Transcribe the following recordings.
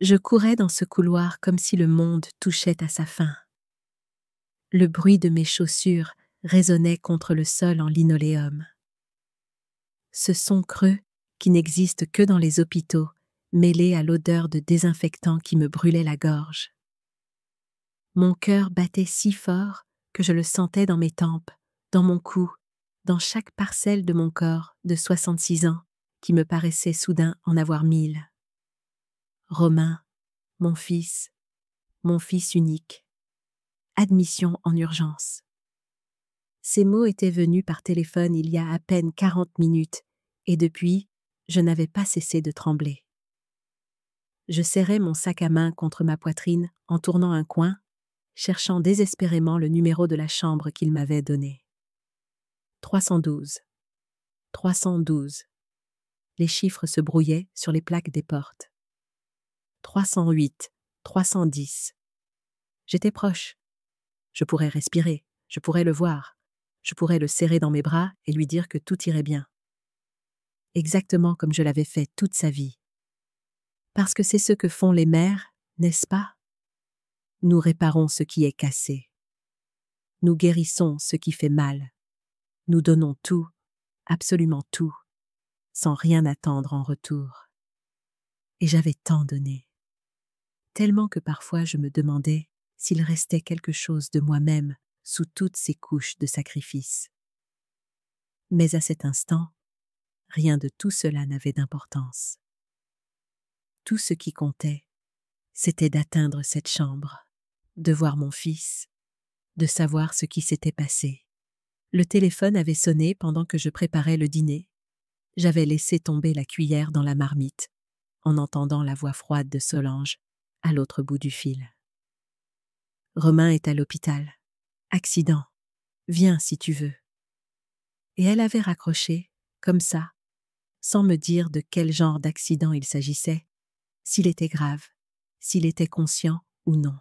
Je courais dans ce couloir comme si le monde touchait à sa fin. Le bruit de mes chaussures résonnait contre le sol en linoléum. Ce son creux, qui n'existe que dans les hôpitaux, mêlé à l'odeur de désinfectant qui me brûlait la gorge. Mon cœur battait si fort que je le sentais dans mes tempes, dans mon cou, dans chaque parcelle de mon corps de 66 ans, qui me paraissait soudain en avoir 1000. Romain, mon fils unique. Admission en urgence. Ces mots étaient venus par téléphone il y a à peine 40 minutes, et depuis, je n'avais pas cessé de trembler. Je serrais mon sac à main contre ma poitrine en tournant un coin, cherchant désespérément le numéro de la chambre qu'il m'avait donné. 312. 312. Les chiffres se brouillaient sur les plaques des portes. 308. 310. J'étais proche. Je pourrais respirer, je pourrais le voir, je pourrais le serrer dans mes bras et lui dire que tout irait bien. Exactement comme je l'avais fait toute sa vie. Parce que c'est ce que font les mères, n'est-ce pas? Nous réparons ce qui est cassé. Nous guérissons ce qui fait mal. Nous donnons tout, absolument tout, sans rien attendre en retour. Et j'avais tant donné. Tellement que parfois je me demandais s'il restait quelque chose de moi-même sous toutes ces couches de sacrifice. Mais à cet instant, rien de tout cela n'avait d'importance. Tout ce qui comptait, c'était d'atteindre cette chambre, de voir mon fils, de savoir ce qui s'était passé. Le téléphone avait sonné pendant que je préparais le dîner. J'avais laissé tomber la cuillère dans la marmite, en entendant la voix froide de Solange, à l'autre bout du fil. Romain est à l'hôpital. Accident. Viens si tu veux. Et elle avait raccroché, comme ça, sans me dire de quel genre d'accident il s'agissait, s'il était grave, s'il était conscient ou non.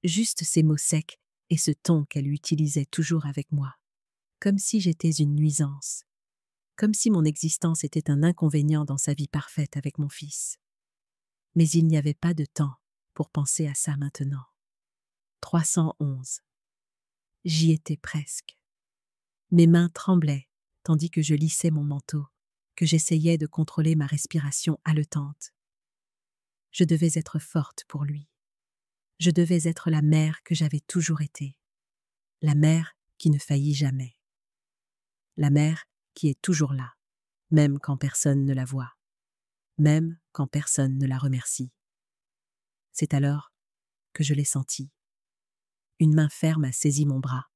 Juste ces mots secs et ce ton qu'elle utilisait toujours avec moi. Comme si j'étais une nuisance. Comme si mon existence était un inconvénient dans sa vie parfaite avec mon fils. Mais il n'y avait pas de temps pour penser à ça maintenant. 311. J'y étais presque. Mes mains tremblaient tandis que je lissais mon manteau, que j'essayais de contrôler ma respiration haletante. Je devais être forte pour lui. Je devais être la mère que j'avais toujours été. La mère qui ne faillit jamais. La mère qui est toujours là, même quand personne ne la voit, même quand personne ne la remercie. C'est alors que je l'ai senti. Une main ferme a saisi mon bras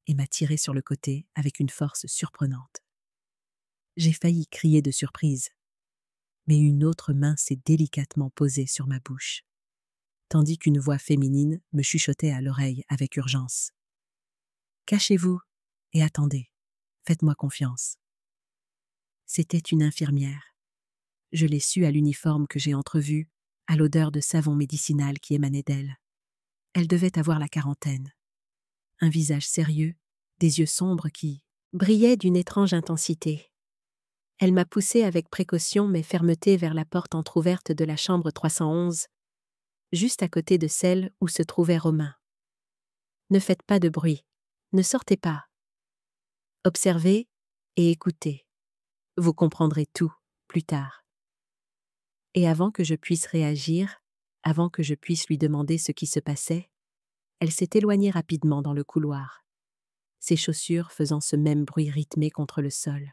et m'a tiré sur le côté avec une force surprenante. J'ai failli crier de surprise, mais une autre main s'est délicatement posée sur ma bouche, tandis qu'une voix féminine me chuchotait à l'oreille avec urgence. « Cachez-vous et attendez, faites-moi confiance. » C'était une infirmière. Je l'ai su à l'uniforme que j'ai entrevu, à l'odeur de savon médicinal qui émanait d'elle. Elle devait avoir la quarantaine. Un visage sérieux, des yeux sombres qui brillaient d'une étrange intensité. Elle m'a poussé avec précaution mais fermeté vers la porte entr'ouverte de la chambre 311, juste à côté de celle où se trouvait Romain. Ne faites pas de bruit, ne sortez pas. Observez et écoutez. Vous comprendrez tout plus tard. Et avant que je puisse réagir, avant que je puisse lui demander ce qui se passait, elle s'est éloignée rapidement dans le couloir, ses chaussures faisant ce même bruit rythmé contre le sol.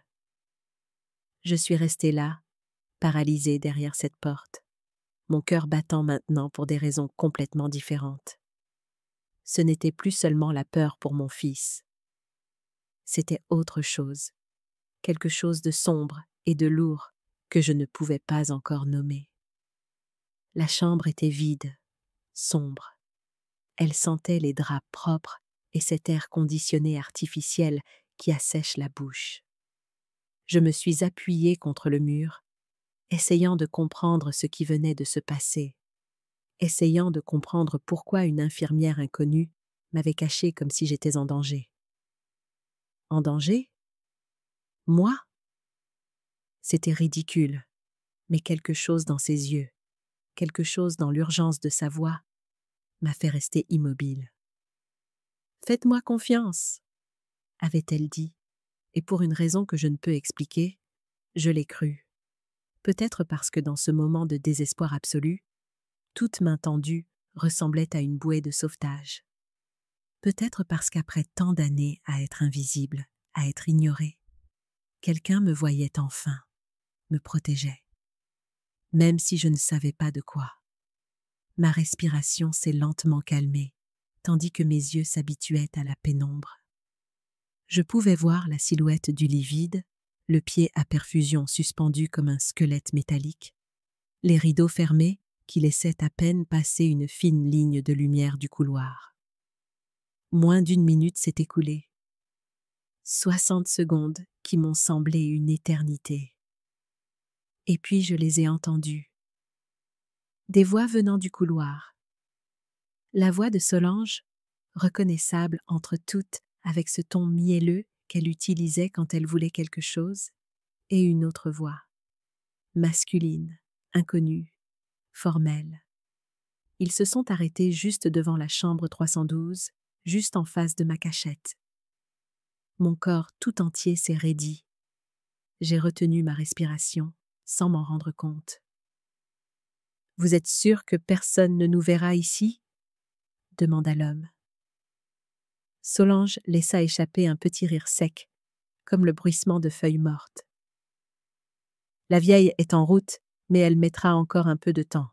Je suis restée là, paralysée derrière cette porte, mon cœur battant maintenant pour des raisons complètement différentes. Ce n'était plus seulement la peur pour mon fils. C'était autre chose, quelque chose de sombre et de lourd que je ne pouvais pas encore nommer. La chambre était vide, sombre. Elle sentait les draps propres et cet air conditionné artificiel qui assèche la bouche. Je me suis appuyée contre le mur, essayant de comprendre ce qui venait de se passer, essayant de comprendre pourquoi une infirmière inconnue m'avait cachée comme si j'étais en danger. En danger? Moi? C'était ridicule, mais quelque chose dans ses yeux, quelque chose dans l'urgence de sa voix, m'a fait rester immobile. « Faites-moi confiance !» avait-elle dit, et pour une raison que je ne peux expliquer, je l'ai crue. Peut-être parce que dans ce moment de désespoir absolu, toute main tendue ressemblait à une bouée de sauvetage. Peut-être parce qu'après tant d'années à être invisible, à être ignorée, quelqu'un me voyait enfin, me protégeait. Même si je ne savais pas de quoi. Ma respiration s'est lentement calmée, tandis que mes yeux s'habituaient à la pénombre. Je pouvais voir la silhouette du lit vide, le pied à perfusion suspendu comme un squelette métallique, les rideaux fermés qui laissaient à peine passer une fine ligne de lumière du couloir. Moins d'1 minute s'est écoulée. 60 secondes qui m'ont semblé une éternité. Et puis je les ai entendues. Des voix venant du couloir. La voix de Solange, reconnaissable entre toutes avec ce ton mielleux qu'elle utilisait quand elle voulait quelque chose, et une autre voix, masculine, inconnue, formelle. Ils se sont arrêtés juste devant la chambre 312, juste en face de ma cachette. Mon corps tout entier s'est raidi. J'ai retenu ma respiration, sans m'en rendre compte. « Vous êtes sûr que personne ne nous verra ici ?» demanda l'homme. Solange laissa échapper un petit rire sec, comme le bruissement de feuilles mortes. « La vieille est en route, mais elle mettra encore un peu de temps.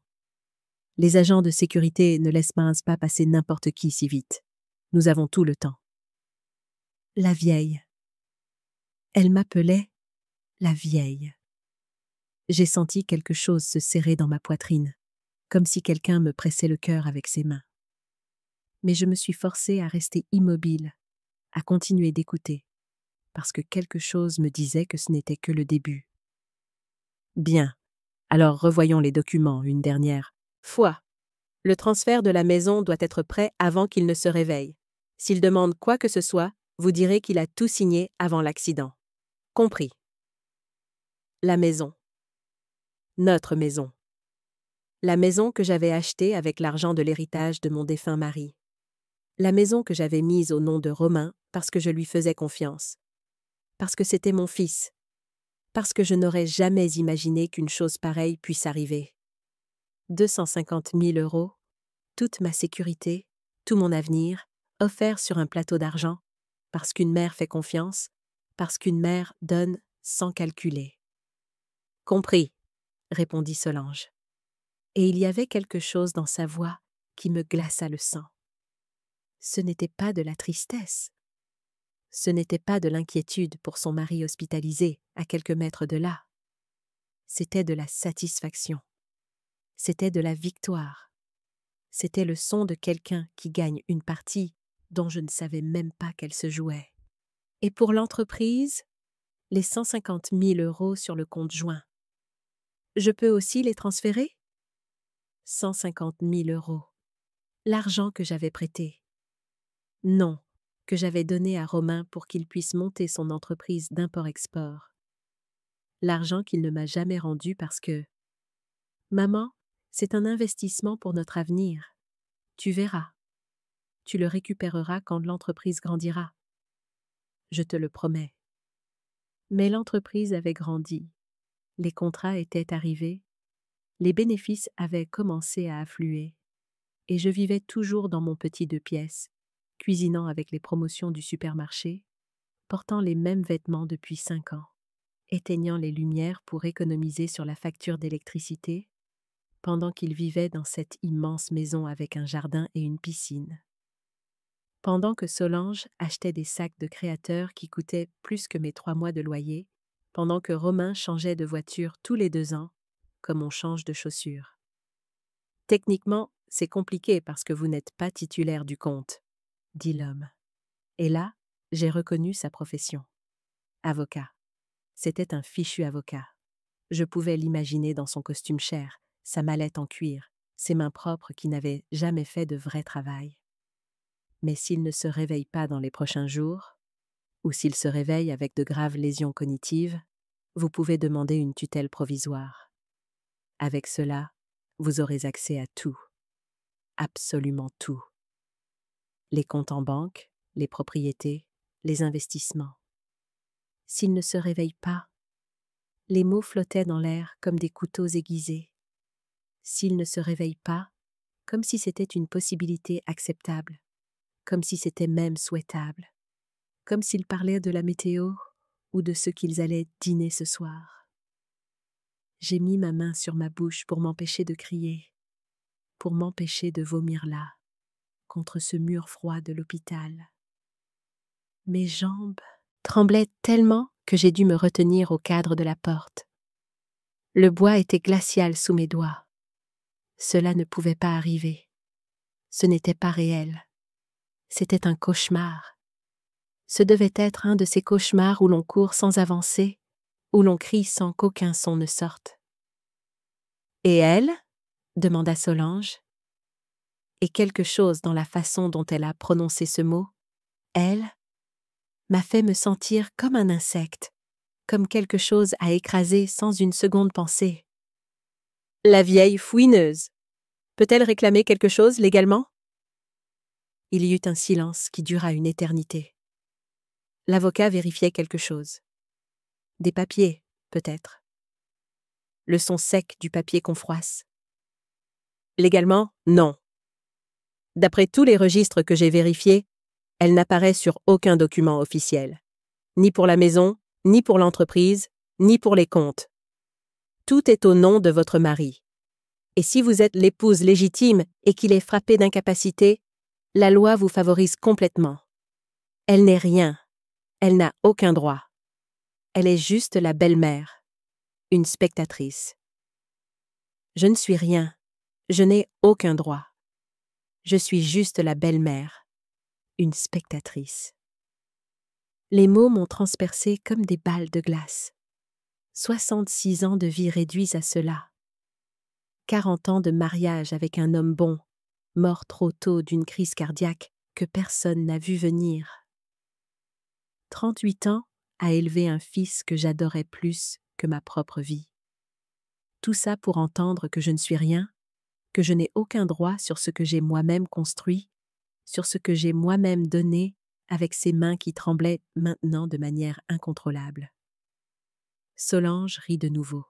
Les agents de sécurité ne laissent pas passer n'importe qui si vite. Nous avons tout le temps. » La vieille. Elle m'appelait la vieille. J'ai senti quelque chose se serrer dans ma poitrine, comme si quelqu'un me pressait le cœur avec ses mains. Mais je me suis forcée à rester immobile, à continuer d'écouter, parce que quelque chose me disait que ce n'était que le début. Bien, alors revoyons les documents une dernière fois. Le transfert de la maison doit être prêt avant qu'il ne se réveille. S'il demande quoi que ce soit, vous direz qu'il a tout signé avant l'accident. Compris. La maison. Notre maison. La maison que j'avais achetée avec l'argent de l'héritage de mon défunt mari. La maison que j'avais mise au nom de Romain parce que je lui faisais confiance. Parce que c'était mon fils. Parce que je n'aurais jamais imaginé qu'une chose pareille puisse arriver. 250 000 €, toute ma sécurité, tout mon avenir, offerts sur un plateau d'argent, parce qu'une mère fait confiance, parce qu'une mère donne sans calculer. « Compris », répondit Solange. Et il y avait quelque chose dans sa voix qui me glaça le sang. Ce n'était pas de la tristesse. Ce n'était pas de l'inquiétude pour son mari hospitalisé à quelques mètres de là. C'était de la satisfaction. C'était de la victoire. C'était le son de quelqu'un qui gagne une partie dont je ne savais même pas qu'elle se jouait. Et pour l'entreprise, les 150 000 € sur le compte joint. Je peux aussi les transférer ? 150 000 €. L'argent que j'avais prêté. Non, que j'avais donné à Romain pour qu'il puisse monter son entreprise d'import-export. L'argent qu'il ne m'a jamais rendu parce que « Maman, c'est un investissement pour notre avenir. Tu verras. Tu le récupéreras quand l'entreprise grandira. Je te le promets. » Mais l'entreprise avait grandi. Les contrats étaient arrivés. Les bénéfices avaient commencé à affluer. Et je vivais toujours dans mon petit 2 pièces, cuisinant avec les promotions du supermarché, portant les mêmes vêtements depuis 5 ans, éteignant les lumières pour économiser sur la facture d'électricité, pendant qu'il vivait dans cette immense maison avec un jardin et une piscine. Pendant que Solange achetait des sacs de créateurs qui coûtaient plus que mes 3 mois de loyer, pendant que Romain changeait de voiture tous les 2 ans, comme on change de chaussures. Techniquement, c'est compliqué parce que vous n'êtes pas titulaire du compte, dit l'homme. Et là, j'ai reconnu sa profession. Avocat. C'était un fichu avocat. Je pouvais l'imaginer dans son costume cher, sa mallette en cuir, ses mains propres qui n'avaient jamais fait de vrai travail. Mais s'il ne se réveille pas dans les prochains jours, ou s'il se réveille avec de graves lésions cognitives, vous pouvez demander une tutelle provisoire. Avec cela, vous aurez accès à tout, absolument tout. Les comptes en banque, les propriétés, les investissements. S'il ne se réveille pas, les mots flottaient dans l'air comme des couteaux aiguisés. S'il ne se réveille pas, comme si c'était une possibilité acceptable, comme si c'était même souhaitable, comme s'il parlait de la météo ou de ce qu'ils allaient dîner ce soir. J'ai mis ma main sur ma bouche pour m'empêcher de crier, pour m'empêcher de vomir là, contre ce mur froid de l'hôpital. Mes jambes tremblaient tellement que j'ai dû me retenir au cadre de la porte. Le bois était glacial sous mes doigts. Cela ne pouvait pas arriver. Ce n'était pas réel. C'était un cauchemar. Ce devait être un de ces cauchemars où l'on court sans avancer, où l'on crie sans qu'aucun son ne sorte. « Et elle » demanda Solange. Et quelque chose dans la façon dont elle a prononcé ce mot, « elle », m'a fait me sentir comme un insecte, comme quelque chose à écraser sans une seconde pensée. La vieille fouineuse. Peut-elle réclamer quelque chose légalement? Il y eut un silence qui dura une éternité. L'avocat vérifiait quelque chose. Des papiers, peut-être. Le son sec du papier qu'on froisse. Légalement, non. D'après tous les registres que j'ai vérifiés, elle n'apparaît sur aucun document officiel. Ni pour la maison, ni pour l'entreprise, ni pour les comptes. Tout est au nom de votre mari. Et si vous êtes l'épouse légitime et qu'il est frappé d'incapacité, la loi vous favorise complètement. Elle n'est rien. Elle n'a aucun droit. Elle est juste la belle-mère, une spectatrice. Je ne suis rien. Je n'ai aucun droit. Je suis juste la belle-mère, une spectatrice. Les mots m'ont transpercé comme des balles de glace. 66 ans de vie réduits à cela. 40 ans de mariage avec un homme bon, mort trop tôt d'une crise cardiaque que personne n'a vu venir. 38 ans à élever un fils que j'adorais plus que ma propre vie. Tout ça pour entendre que je ne suis rien, que je n'ai aucun droit sur ce que j'ai moi-même construit, sur ce que j'ai moi-même donné avec ces mains qui tremblaient maintenant de manière incontrôlable. Solange rit de nouveau.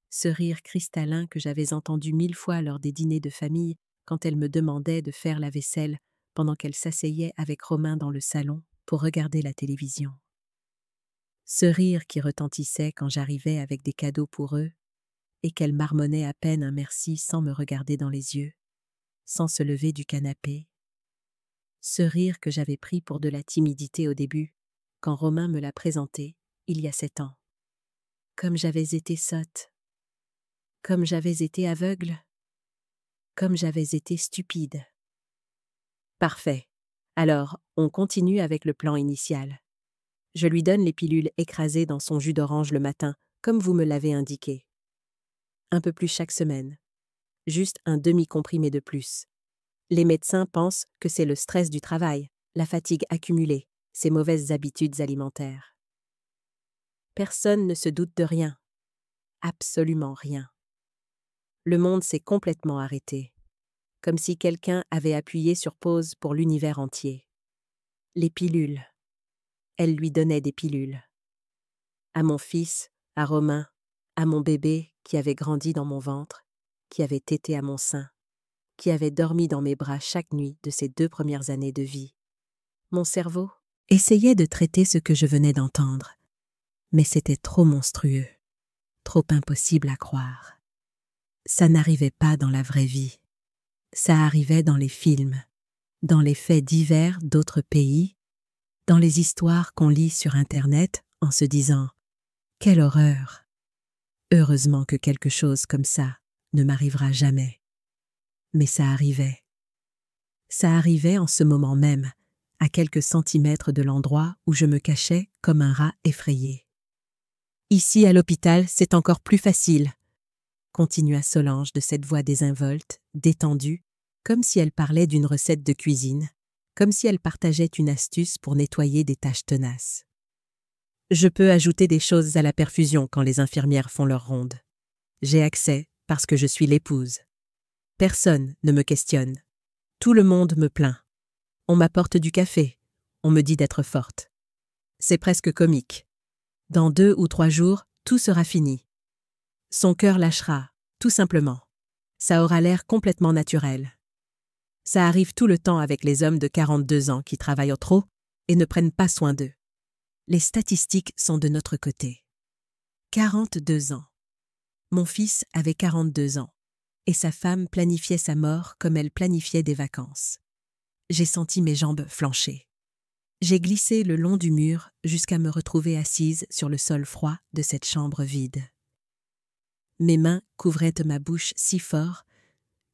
Ce rire cristallin que j'avais entendu 1000 fois lors des dîners de famille quand elle me demandait de faire la vaisselle pendant qu'elle s'asseyait avec Romain dans le salon pour regarder la télévision. Ce rire qui retentissait quand j'arrivais avec des cadeaux pour eux et qu'elle marmonnait à peine un merci sans me regarder dans les yeux, sans se lever du canapé. Ce rire que j'avais pris pour de la timidité au début, quand Romain me l'a présenté, il y a 7 ans. Comme j'avais été sotte, comme j'avais été aveugle, comme j'avais été stupide. Parfait. Alors, on continue avec le plan initial. Je lui donne les pilules écrasées dans son jus d'orange le matin, comme vous me l'avez indiqué. Un peu plus chaque semaine. Juste un demi-comprimé de plus. Les médecins pensent que c'est le stress du travail, la fatigue accumulée, ces mauvaises habitudes alimentaires. Personne ne se doute de rien. Absolument rien. Le monde s'est complètement arrêté, comme si quelqu'un avait appuyé sur pause pour l'univers entier. Les pilules. Elle lui donnait des pilules. À mon fils, à Romain, à mon bébé qui avait grandi dans mon ventre, qui avait tété à mon sein, qui avait dormi dans mes bras chaque nuit de ces 2 premières années de vie. Mon cerveau essayait de traiter ce que je venais d'entendre, mais c'était trop monstrueux, trop impossible à croire. Ça n'arrivait pas dans la vraie vie. Ça arrivait dans les films, dans les faits divers d'autres pays, dans les histoires qu'on lit sur Internet en se disant « Quelle horreur ! Heureusement que quelque chose comme ça ne m'arrivera jamais. » Mais ça arrivait. Ça arrivait en ce moment même, à quelques centimètres de l'endroit où je me cachais comme un rat effrayé. « Ici, à l'hôpital, c'est encore plus facile, » continua Solange de cette voix désinvolte, détendue, comme si elle parlait d'une recette de cuisine, comme si elle partageait une astuce pour nettoyer des taches tenaces. Je peux ajouter des choses à la perfusion quand les infirmières font leur ronde. J'ai accès parce que je suis l'épouse. Personne ne me questionne. Tout le monde me plaint. On m'apporte du café. On me dit d'être forte. C'est presque comique. Dans 2 ou 3 jours, tout sera fini. Son cœur lâchera, tout simplement. Ça aura l'air complètement naturel. Ça arrive tout le temps avec les hommes de 42 ans qui travaillent au trop et ne prennent pas soin d'eux. Les statistiques sont de notre côté. 42 ans. Mon fils avait 42 ans, et sa femme planifiait sa mort comme elle planifiait des vacances. J'ai senti mes jambes flancher. J'ai glissé le long du mur jusqu'à me retrouver assise sur le sol froid de cette chambre vide. Mes mains couvraient ma bouche si fort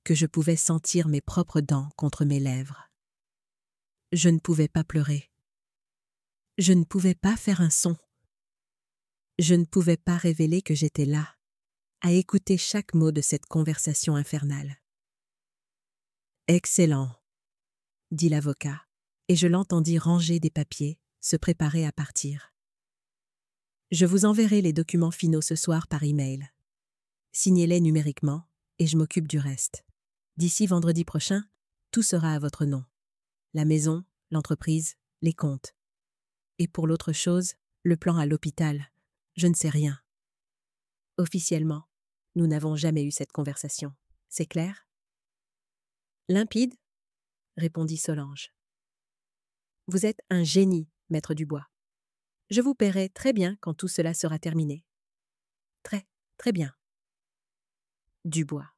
que je pouvais sentir mes propres dents contre mes lèvres. Je ne pouvais pas pleurer. Je ne pouvais pas faire un son. Je ne pouvais pas révéler que j'étais là, à écouter chaque mot de cette conversation infernale. « Excellent », dit l'avocat, et je l'entendis ranger des papiers, se préparer à partir. « Je vous enverrai les documents finaux ce soir par email. Signez-les numériquement et je m'occupe du reste. D'ici vendredi prochain, tout sera à votre nom. La maison, l'entreprise, les comptes. Et pour l'autre chose, le plan à l'hôpital, je ne sais rien. Officiellement, nous n'avons jamais eu cette conversation. C'est clair ? » « Limpide ?» répondit Solange. « Vous êtes un génie, maître Dubois. Je vous paierai très bien quand tout cela sera terminé. » « Très, très bien. » Dubois.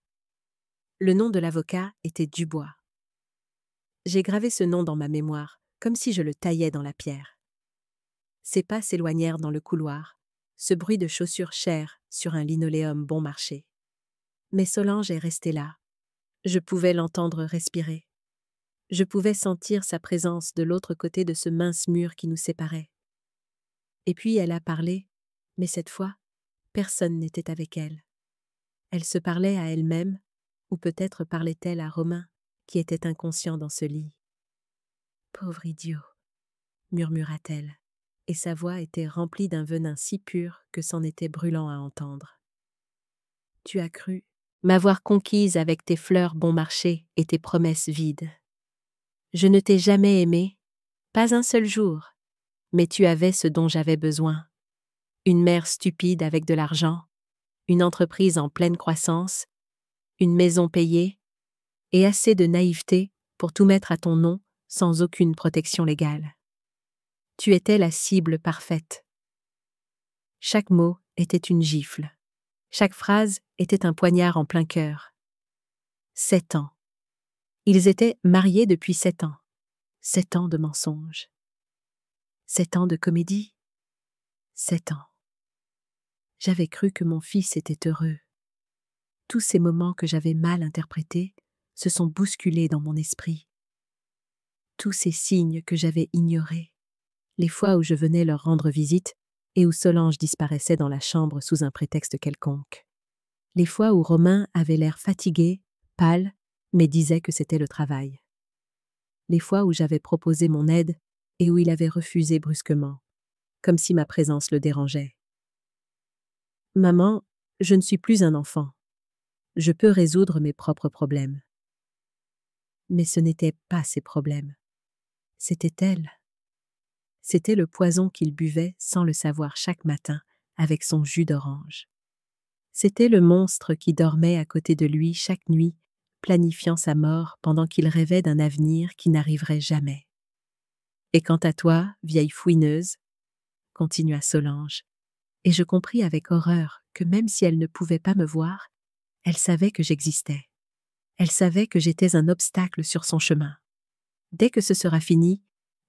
Le nom de l'avocat était Dubois. J'ai gravé ce nom dans ma mémoire, comme si je le taillais dans la pierre. Ses pas s'éloignèrent dans le couloir, ce bruit de chaussures chères sur un linoléum bon marché. Mais Solange est restée là. Je pouvais l'entendre respirer. Je pouvais sentir sa présence de l'autre côté de ce mince mur qui nous séparait. Et puis elle a parlé, mais cette fois, personne n'était avec elle. Elle se parlait à elle-même, ou peut-être parlait-elle à Romain, qui était inconscient dans ce lit. « Pauvre idiot !» murmura-t-elle, et sa voix était remplie d'un venin si pur que c'en était brûlant à entendre. « Tu as cru m'avoir conquise avec tes fleurs bon marché et tes promesses vides. Je ne t'ai jamais aimé, pas un seul jour, mais tu avais ce dont j'avais besoin. Une mère stupide avec de l'argent, une entreprise en pleine croissance, une maison payée, et assez de naïveté pour tout mettre à ton nom sans aucune protection légale. Tu étais la cible parfaite. Chaque mot était une gifle. Chaque phrase était un poignard en plein cœur. 7 ans. Ils étaient mariés depuis 7 ans. 7 ans de mensonges. 7 ans de comédie. 7 ans. J'avais cru que mon fils était heureux. Tous ces moments que j'avais mal interprétés se sont bousculés dans mon esprit. Tous ces signes que j'avais ignorés, les fois où je venais leur rendre visite et où Solange disparaissait dans la chambre sous un prétexte quelconque. Les fois où Romain avait l'air fatigué, pâle, mais disait que c'était le travail. Les fois où j'avais proposé mon aide et où il avait refusé brusquement, comme si ma présence le dérangeait. « Maman, je ne suis plus un enfant. Je peux résoudre mes propres problèmes. » Mais ce n'étaient pas ses problèmes. C'était elle. C'était le poison qu'il buvait sans le savoir chaque matin avec son jus d'orange. C'était le monstre qui dormait à côté de lui chaque nuit, planifiant sa mort pendant qu'il rêvait d'un avenir qui n'arriverait jamais. « Et quant à toi, vieille fouineuse, » continua Solange, et je compris avec horreur que même si elle ne pouvait pas me voir, elle savait que j'existais. Elle savait que j'étais un obstacle sur son chemin. Dès que ce sera fini,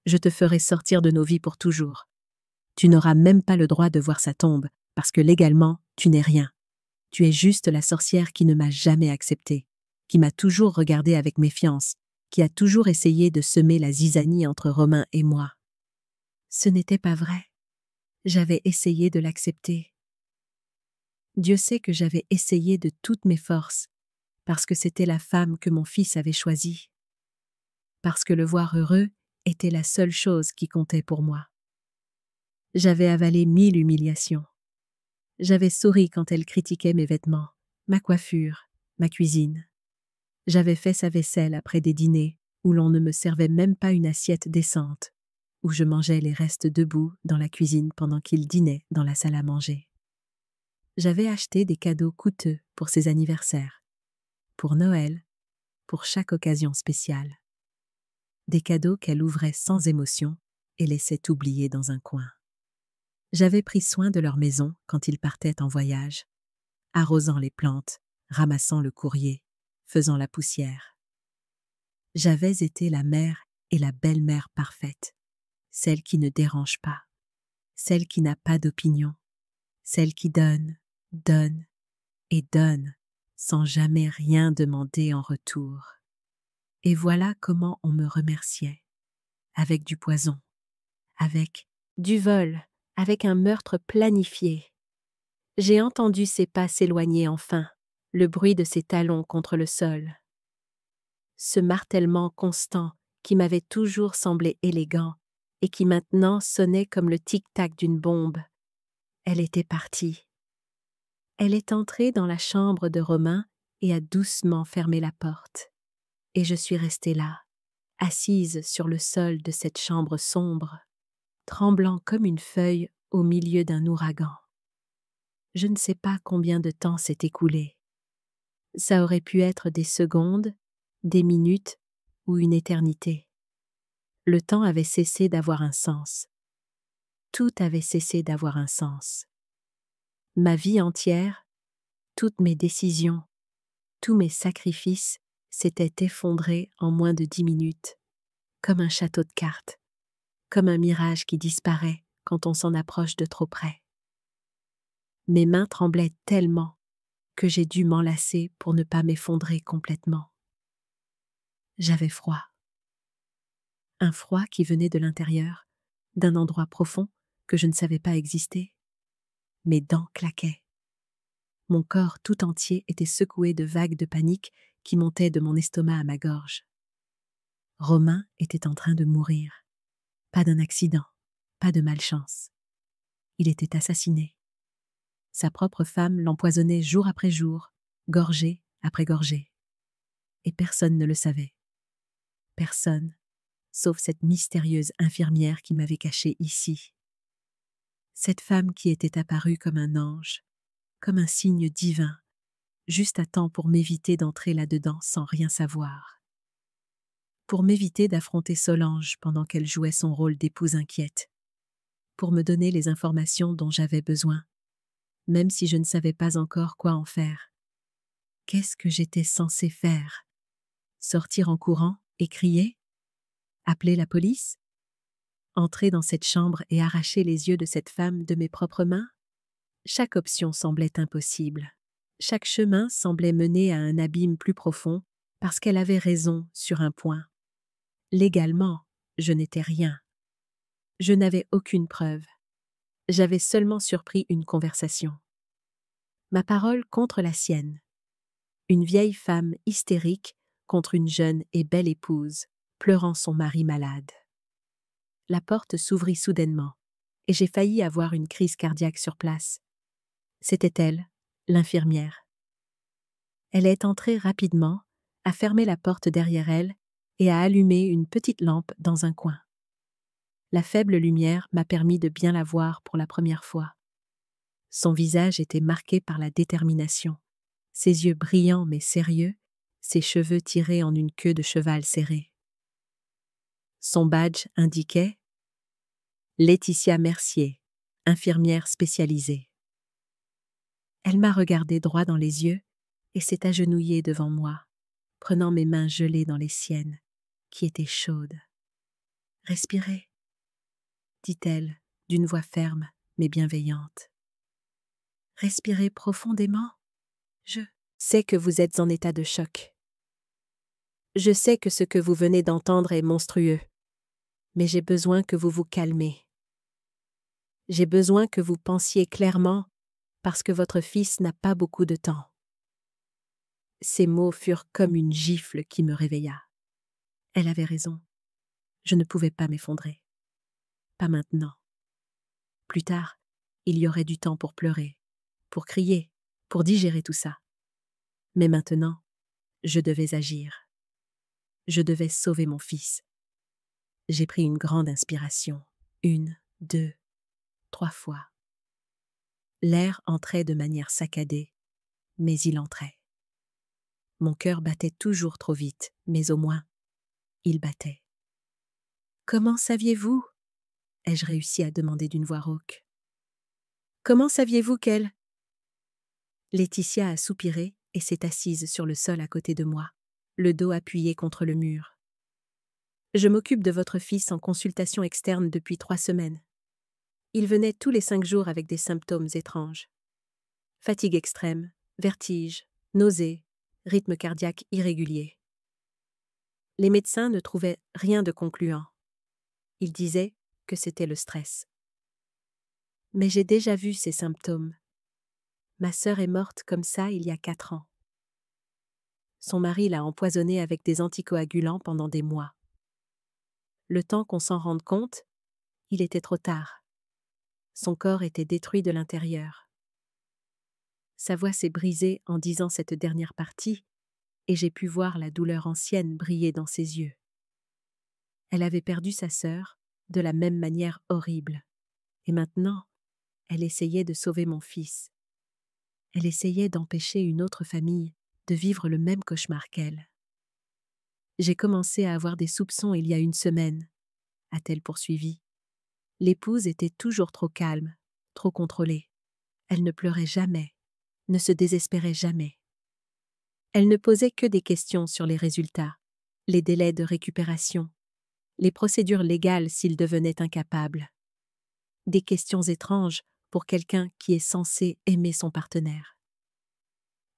je te ferai sortir de nos vies pour toujours. Tu n'auras même pas le droit de voir sa tombe, parce que légalement, tu n'es rien. Tu es juste la sorcière qui ne m'a jamais acceptée, qui m'a toujours regardée avec méfiance, qui a toujours essayé de semer la zizanie entre Romain et moi. Ce n'était pas vrai. J'avais essayé de l'accepter. Dieu sait que j'avais essayé de toutes mes forces, parce que c'était la femme que mon fils avait choisie. Parce que le voir heureux était la seule chose qui comptait pour moi. J'avais avalé 1000 humiliations. J'avais souri quand elle critiquait mes vêtements, ma coiffure, ma cuisine. J'avais fait sa vaisselle après des dîners où l'on ne me servait même pas une assiette décente, où je mangeais les restes debout dans la cuisine pendant qu'il dînait dans la salle à manger. J'avais acheté des cadeaux coûteux pour ses anniversaires, pour Noël, pour chaque occasion spéciale. Des cadeaux qu'elle ouvrait sans émotion et laissait oublier dans un coin. J'avais pris soin de leur maison quand ils partaient en voyage, arrosant les plantes, ramassant le courrier, faisant la poussière. J'avais été la mère et la belle-mère parfaite, celle qui ne dérange pas, celle qui n'a pas d'opinion, celle qui donne, donne et donne, sans jamais rien demander en retour. Et voilà comment on me remerciait, avec du poison, avec du vol, avec un meurtre planifié. J'ai entendu ses pas s'éloigner enfin, le bruit de ses talons contre le sol. Ce martèlement constant qui m'avait toujours semblé élégant et qui maintenant sonnait comme le tic-tac d'une bombe. Elle était partie. Elle est entrée dans la chambre de Romain et a doucement fermé la porte. Et je suis restée là, assise sur le sol de cette chambre sombre, tremblant comme une feuille au milieu d'un ouragan. Je ne sais pas combien de temps s'est écoulé. Ça aurait pu être des secondes, des minutes ou une éternité. Le temps avait cessé d'avoir un sens. Tout avait cessé d'avoir un sens. Ma vie entière, toutes mes décisions, tous mes sacrifices s'étaient effondrés en moins de 10 minutes, comme un château de cartes, comme un mirage qui disparaît quand on s'en approche de trop près. Mes mains tremblaient tellement que j'ai dû m'enlacer pour ne pas m'effondrer complètement. J'avais froid. Un froid qui venait de l'intérieur, d'un endroit profond que je ne savais pas exister. Mes dents claquaient. Mon corps tout entier était secoué de vagues de panique qui montaient de mon estomac à ma gorge. Romain était en train de mourir. Pas d'un accident, pas de malchance. Il était assassiné. Sa propre femme l'empoisonnait jour après jour, gorgée après gorgée. Et personne ne le savait. Personne, sauf cette mystérieuse infirmière qui m'avait caché ici. Cette femme qui était apparue comme un ange, comme un signe divin, juste à temps pour m'éviter d'entrer là-dedans sans rien savoir. Pour m'éviter d'affronter Solange pendant qu'elle jouait son rôle d'épouse inquiète. Pour me donner les informations dont j'avais besoin, même si je ne savais pas encore quoi en faire. Qu'est-ce que j'étais censée faire? Sortir en courant et crier? Appeler la police? Entrer dans cette chambre et arracher les yeux de cette femme de mes propres mains? Chaque option semblait impossible. Chaque chemin semblait mener à un abîme plus profond parce qu'elle avait raison sur un point. Légalement, je n'étais rien. Je n'avais aucune preuve. J'avais seulement surpris une conversation. Ma parole contre la sienne. Une vieille femme hystérique contre une jeune et belle épouse, pleurant son mari malade. La porte s'ouvrit soudainement, et j'ai failli avoir une crise cardiaque sur place. C'était elle, l'infirmière. Elle est entrée rapidement, a fermé la porte derrière elle et a allumé une petite lampe dans un coin. La faible lumière m'a permis de bien la voir pour la première fois. Son visage était marqué par la détermination, ses yeux brillants mais sérieux, ses cheveux tirés en une queue de cheval serrée. Son badge indiquait « Laetitia Mercier, infirmière spécialisée ». Elle m'a regardé droit dans les yeux et s'est agenouillée devant moi, prenant mes mains gelées dans les siennes, qui étaient chaudes. « Respirez », dit-elle, d'une voix ferme mais bienveillante. « Respirez profondément. Je sais que vous êtes en état de choc. Je sais que ce que vous venez d'entendre est monstrueux, mais j'ai besoin que vous vous calmez. J'ai besoin que vous pensiez clairement parce que votre fils n'a pas beaucoup de temps. » Ces mots furent comme une gifle qui me réveilla. Elle avait raison. Je ne pouvais pas m'effondrer. Pas maintenant. Plus tard, il y aurait du temps pour pleurer, pour crier, pour digérer tout ça. Mais maintenant, Je devais agir. Je devais sauver mon fils. J'ai pris une grande inspiration. 1, 2, 3 fois. L'air entrait de manière saccadée, mais il entrait. Mon cœur battait toujours trop vite, mais au moins, il battait. « Comment saviez-vous » ai-je réussi à demander d'une voix rauque. « Comment saviez-vous qu'elle… » Laetitia a soupiré et s'est assise sur le sol à côté de moi, le dos appuyé contre le mur. « Je m'occupe de votre fils en consultation externe depuis 3 semaines. Il venait tous les 5 jours avec des symptômes étranges. Fatigue extrême, vertige, nausées, rythme cardiaque irrégulier. Les médecins ne trouvaient rien de concluant. Ils disaient que c'était le stress. Mais j'ai déjà vu ces symptômes. Ma sœur est morte comme ça il y a 4 ans. Son mari l'a empoisonnée avec des anticoagulants pendant des mois. Le temps qu'on s'en rende compte, il était trop tard. Son corps était détruit de l'intérieur. Sa voix s'est brisée en disant cette dernière partie, et j'ai pu voir la douleur ancienne briller dans ses yeux. Elle avait perdu sa sœur de la même manière horrible, et maintenant, elle essayait de sauver mon fils. Elle essayait d'empêcher une autre famille de vivre le même cauchemar qu'elle. J'ai commencé à avoir des soupçons il y a 1 semaine, a-t-elle poursuivi. L'épouse était toujours trop calme, trop contrôlée. Elle ne pleurait jamais, ne se désespérait jamais. Elle ne posait que des questions sur les résultats, les délais de récupération, les procédures légales s'il devenait incapable. Des questions étranges pour quelqu'un qui est censé aimer son partenaire.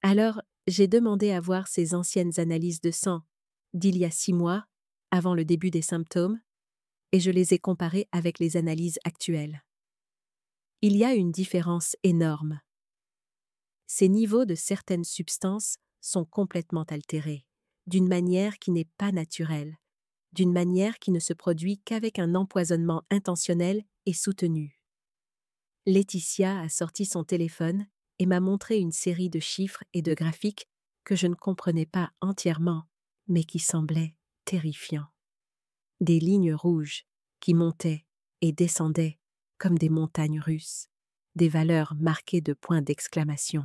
Alors, j'ai demandé à voir ses anciennes analyses de sang, d'il y a 6 mois, avant le début des symptômes, et je les ai comparées avec les analyses actuelles. Il y a une différence énorme. Ces niveaux de certaines substances sont complètement altérés, d'une manière qui n'est pas naturelle, d'une manière qui ne se produit qu'avec un empoisonnement intentionnel et soutenu. Laetitia a sorti son téléphone et m'a montré une série de chiffres et de graphiques que je ne comprenais pas entièrement, mais qui semblaient terrifiants. Des lignes rouges qui montaient et descendaient comme des montagnes russes, des valeurs marquées de points d'exclamation.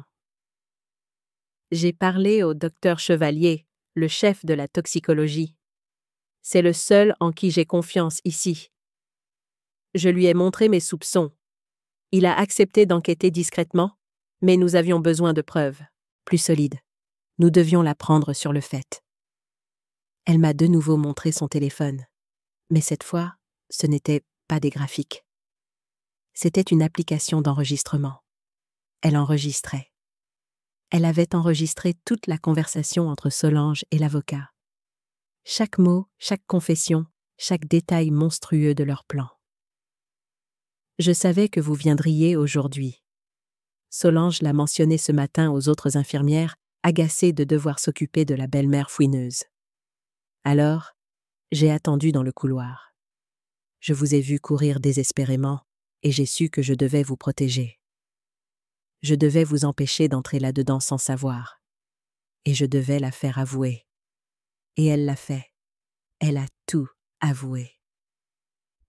J'ai parlé au docteur Chevalier, le chef de la toxicologie. C'est le seul en qui j'ai confiance ici. Je lui ai montré mes soupçons. Il a accepté d'enquêter discrètement, mais nous avions besoin de preuves, plus solides. Nous devions la prendre sur le fait. Elle m'a de nouveau montré son téléphone, mais cette fois, ce n'était pas des graphiques. C'était une application d'enregistrement. Elle enregistrait. Elle avait enregistré toute la conversation entre Solange et l'avocat. Chaque mot, chaque confession, chaque détail monstrueux de leur plan. Je savais que vous viendriez aujourd'hui. Solange l'a mentionné ce matin aux autres infirmières, agacée de devoir s'occuper de la belle-mère fouineuse. Alors, j'ai attendu dans le couloir. Je vous ai vu courir désespérément et j'ai su que je devais vous protéger. Je devais vous empêcher d'entrer là-dedans sans savoir. Et je devais la faire avouer. Et elle l'a fait. Elle a tout avoué.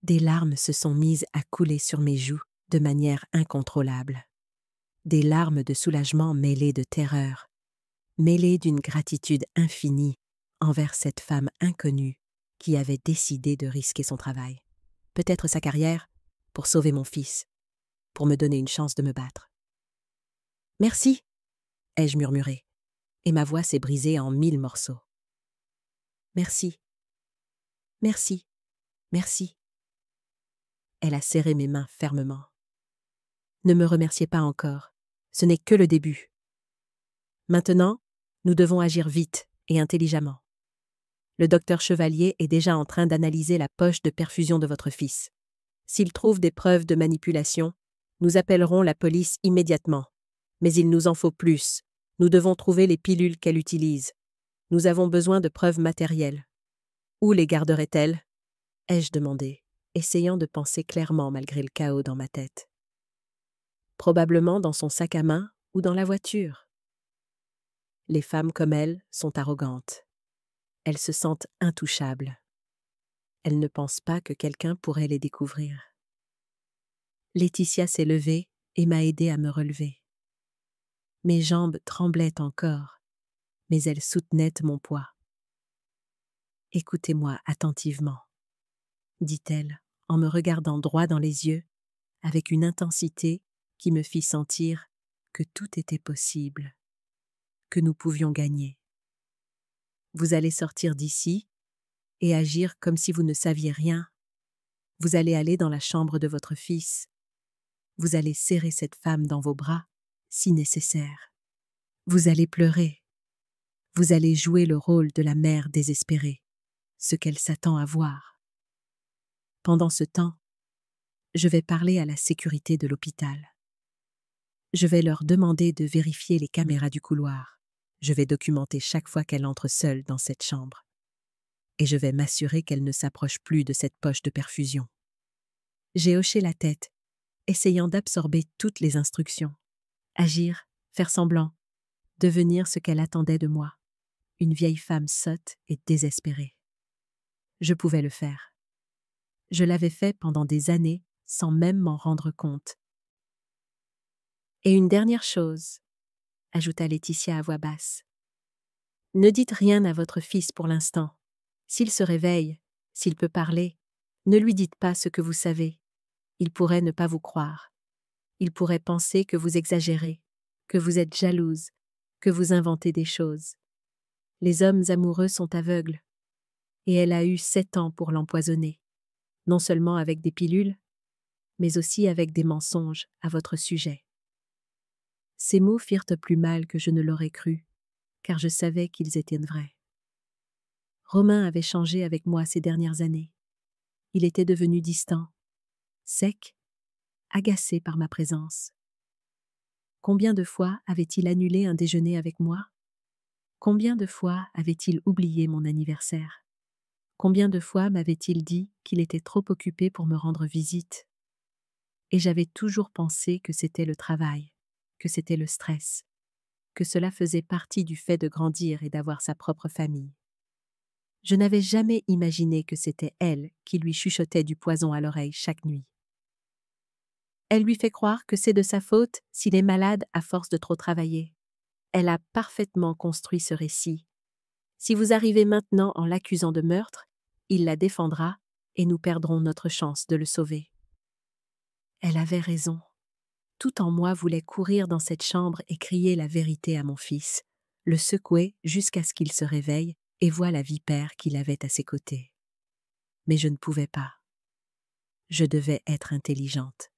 Des larmes se sont mises à couler sur mes joues de manière incontrôlable. Des larmes de soulagement mêlées de terreur, mêlées d'une gratitude infinie envers cette femme inconnue qui avait décidé de risquer son travail, peut-être sa carrière, pour sauver mon fils, pour me donner une chance de me battre. « Merci » ai-je murmuré, et ma voix s'est brisée en 1000 morceaux. « Merci. Merci. Merci. » Elle a serré mes mains fermement. « Ne me remerciez pas encore, ce n'est que le début. Maintenant, nous devons agir vite et intelligemment. Le docteur Chevalier est déjà en train d'analyser la poche de perfusion de votre fils. S'il trouve des preuves de manipulation, nous appellerons la police immédiatement. Mais il nous en faut plus. Nous devons trouver les pilules qu'elle utilise. Nous avons besoin de preuves matérielles. Où les garderait-elle ? Ai-je demandé, essayant de penser clairement malgré le chaos dans ma tête. Probablement dans son sac à main ou dans la voiture. Les femmes comme elles sont arrogantes. Elles se sentent intouchables. Elles ne pensent pas que quelqu'un pourrait les découvrir. Laetitia s'est levée et m'a aidée à me relever. Mes jambes tremblaient encore, mais elles soutenaient mon poids. « Écoutez-moi attentivement, » dit-elle en me regardant droit dans les yeux, avec une intensité qui me fit sentir que tout était possible, que nous pouvions gagner. Vous allez sortir d'ici et agir comme si vous ne saviez rien. Vous allez aller dans la chambre de votre fils. Vous allez serrer cette femme dans vos bras, si nécessaire. Vous allez pleurer. Vous allez jouer le rôle de la mère désespérée, ce qu'elle s'attend à voir. Pendant ce temps, je vais parler à la sécurité de l'hôpital. Je vais leur demander de vérifier les caméras du couloir. Je vais documenter chaque fois qu'elle entre seule dans cette chambre. Et je vais m'assurer qu'elle ne s'approche plus de cette poche de perfusion. J'ai hoché la tête, essayant d'absorber toutes les instructions. Agir, faire semblant, devenir ce qu'elle attendait de moi. Une vieille femme sotte et désespérée. Je pouvais le faire. Je l'avais fait pendant des années sans même m'en rendre compte. Et une dernière chose, ajouta Laetitia à voix basse. Ne dites rien à votre fils pour l'instant. S'il se réveille, s'il peut parler, ne lui dites pas ce que vous savez. Il pourrait ne pas vous croire. Il pourrait penser que vous exagérez, que vous êtes jalouse, que vous inventez des choses. Les hommes amoureux sont aveugles. Et elle a eu 7 ans pour l'empoisonner, non seulement avec des pilules, mais aussi avec des mensonges à votre sujet. Ces mots firent plus mal que je ne l'aurais cru, car je savais qu'ils étaient vrais. Romain avait changé avec moi ces dernières années. Il était devenu distant, sec, agacé par ma présence. Combien de fois avait-il annulé un déjeuner avec moi? Combien de fois avait-il oublié mon anniversaire? Combien de fois m'avait-il dit qu'il était trop occupé pour me rendre visite? Et j'avais toujours pensé que c'était le travail, que c'était le stress, que cela faisait partie du fait de grandir et d'avoir sa propre famille. Je n'avais jamais imaginé que c'était elle qui lui chuchotait du poison à l'oreille chaque nuit. Elle lui fait croire que c'est de sa faute s'il est malade à force de trop travailler. Elle a parfaitement construit ce récit. Si vous arrivez maintenant en l'accusant de meurtre, il la défendra et nous perdrons notre chance de le sauver. Elle avait raison. Tout en moi voulait courir dans cette chambre et crier la vérité à mon fils, le secouer jusqu'à ce qu'il se réveille et voie la vipère qu'il avait à ses côtés. Mais je ne pouvais pas. Je devais être intelligente.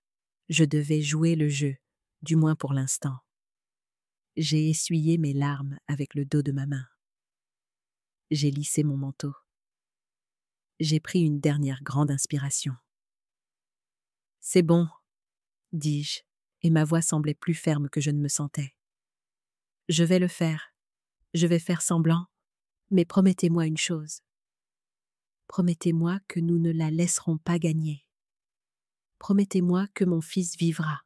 Je devais jouer le jeu, du moins pour l'instant. J'ai essuyé mes larmes avec le dos de ma main. J'ai lissé mon manteau. J'ai pris une dernière grande inspiration. « C'est bon, » dis-je, et ma voix semblait plus ferme que je ne me sentais. « Je vais le faire. Je vais faire semblant, mais promettez-moi une chose. Promettez-moi que nous ne la laisserons pas gagner. Promettez-moi que mon fils vivra.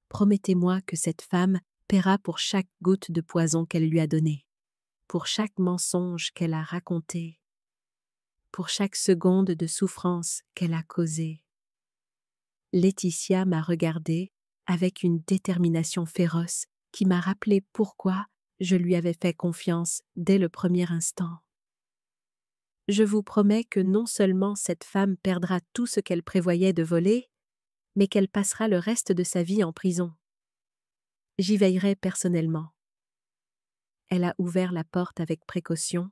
Promettez-moi que cette femme paiera pour chaque goutte de poison qu'elle lui a donnée, pour chaque mensonge qu'elle a raconté, pour chaque seconde de souffrance qu'elle a causée. » Laetitia m'a regardée avec une détermination féroce qui m'a rappelé pourquoi je lui avais fait confiance dès le premier instant. Je vous promets que non seulement cette femme perdra tout ce qu'elle prévoyait de voler, mais qu'elle passera le reste de sa vie en prison. J'y veillerai personnellement. Elle a ouvert la porte avec précaution,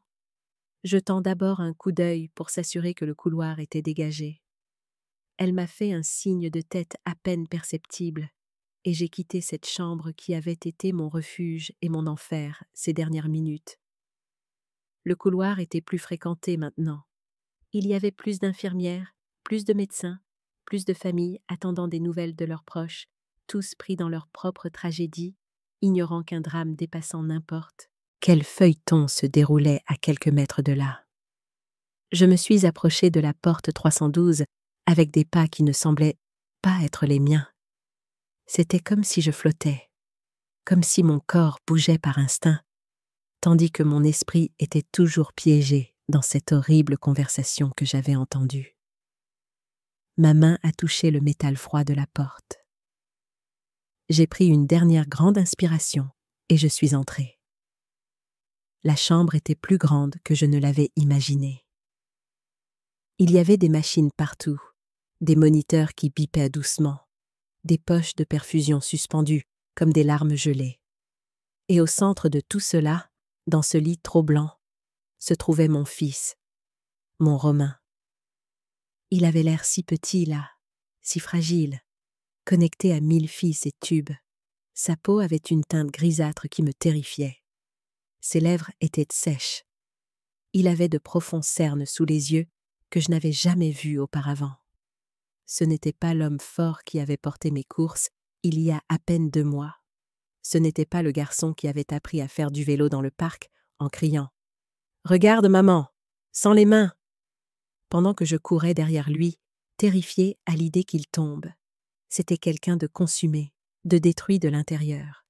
jetant d'abord un coup d'œil pour s'assurer que le couloir était dégagé. Elle m'a fait un signe de tête à peine perceptible, et j'ai quitté cette chambre qui avait été mon refuge et mon enfer ces dernières minutes. Le couloir était plus fréquenté maintenant. Il y avait plus d'infirmières, plus de médecins, plus de familles attendant des nouvelles de leurs proches, tous pris dans leur propre tragédie, ignorant qu'un drame dépassant n'importe. Quel feuilleton se déroulait à quelques mètres de là. Je me suis approchée de la porte 312 avec des pas qui ne semblaient pas être les miens. C'était comme si je flottais. comme si mon corps bougeait par instinct, tandis que mon esprit était toujours piégé dans cette horrible conversation que j'avais entendue. Ma main a touché le métal froid de la porte. J'ai pris une dernière grande inspiration et je suis entrée. La chambre était plus grande que je ne l'avais imaginé. Il y avait des machines partout, des moniteurs qui bipaient doucement, des poches de perfusion suspendues comme des larmes gelées. Et au centre de tout cela, dans ce lit trop blanc, se trouvait mon fils, mon Romain. Il avait l'air si petit là, si fragile, connecté à 1000 fils et tubes. Sa peau avait une teinte grisâtre qui me terrifiait. Ses lèvres étaient sèches. Il avait de profonds cernes sous les yeux que je n'avais jamais vus auparavant. Ce n'était pas l'homme fort qui avait porté mes courses il y a à peine 2 mois. Ce n'était pas le garçon qui avait appris à faire du vélo dans le parc en criant « Regarde, maman, sans les mains !» pendant que je courais derrière lui, terrifié à l'idée qu'il tombe. C'était quelqu'un de consumé, de détruit de l'intérieur.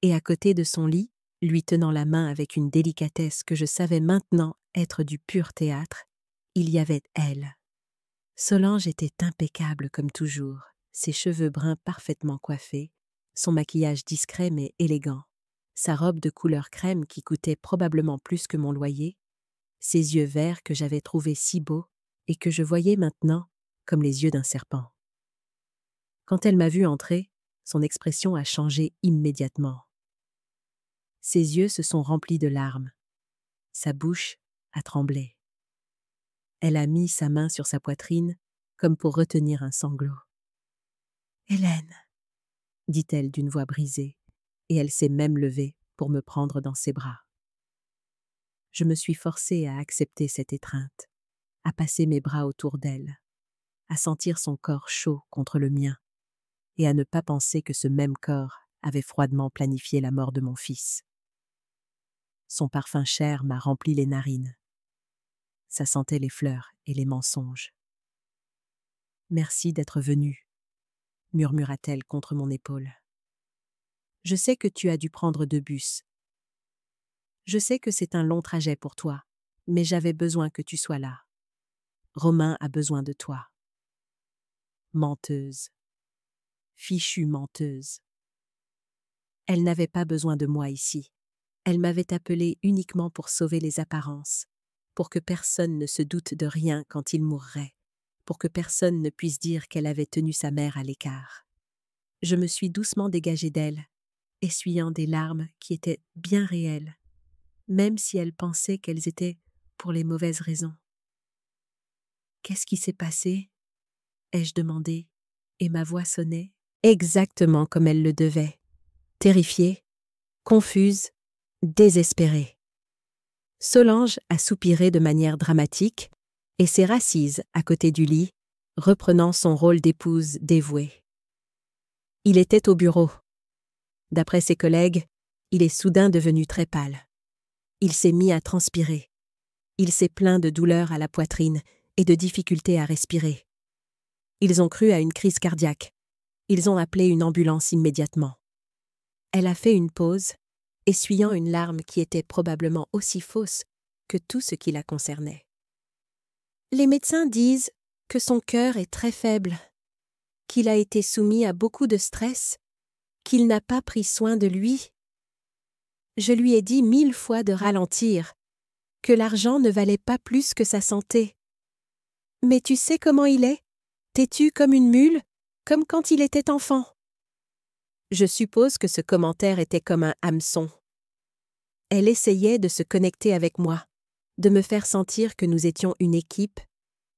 Et à côté de son lit, lui tenant la main avec une délicatesse que je savais maintenant être du pur théâtre, il y avait elle. Solange était impeccable comme toujours, ses cheveux bruns parfaitement coiffés, son maquillage discret mais élégant, sa robe de couleur crème qui coûtait probablement plus que mon loyer, ses yeux verts que j'avais trouvés si beaux et que je voyais maintenant comme les yeux d'un serpent. Quand elle m'a vu entrer, son expression a changé immédiatement. Ses yeux se sont remplis de larmes. Sa bouche a tremblé. Elle a mis sa main sur sa poitrine comme pour retenir un sanglot. « Hélène !» dit-elle d'une voix brisée, et elle s'est même levée pour me prendre dans ses bras. Je me suis forcée à accepter cette étreinte, à passer mes bras autour d'elle, à sentir son corps chaud contre le mien, et à ne pas penser que ce même corps avait froidement planifié la mort de mon fils. Son parfum cher m'a rempli les narines. Ça sentait les fleurs et les mensonges. « Merci d'être venue, » murmura-t-elle contre mon épaule. « Je sais que tu as dû prendre 2 bus. Je sais que c'est un long trajet pour toi, mais j'avais besoin que tu sois là. Romain a besoin de toi. » Menteuse. Fichue menteuse. Elle n'avait pas besoin de moi ici. Elle m'avait appelée uniquement pour sauver les apparences, pour que personne ne se doute de rien quand il mourrait, pour que personne ne puisse dire qu'elle avait tenu sa mère à l'écart. Je me suis doucement dégagée d'elle, essuyant des larmes qui étaient bien réelles, même si elle pensait qu'elles étaient pour les mauvaises raisons. « Qu'est-ce qui s'est passé ?» ai-je demandé, et ma voix sonnait exactement comme elle le devait, terrifiée, confuse, désespérée. Solange a soupiré de manière dramatique et s'est rassise à côté du lit, reprenant son rôle d'épouse dévouée. Il était au bureau. D'après ses collègues, il est soudain devenu très pâle. Il s'est mis à transpirer. Il s'est plaint de douleurs à la poitrine et de difficultés à respirer. Ils ont cru à une crise cardiaque. Ils ont appelé une ambulance immédiatement. Elle a fait une pause, essuyant une larme qui était probablement aussi fausse que tout ce qui la concernait. Les médecins disent que son cœur est très faible, qu'il a été soumis à beaucoup de stress, qu'il n'a pas pris soin de lui. Je lui ai dit 1000 fois de ralentir, que l'argent ne valait pas plus que sa santé. Mais tu sais comment il est, têtu comme une mule, comme quand il était enfant. Je suppose que ce commentaire était comme un hameçon. Elle essayait de se connecter avec moi, de me faire sentir que nous étions une équipe,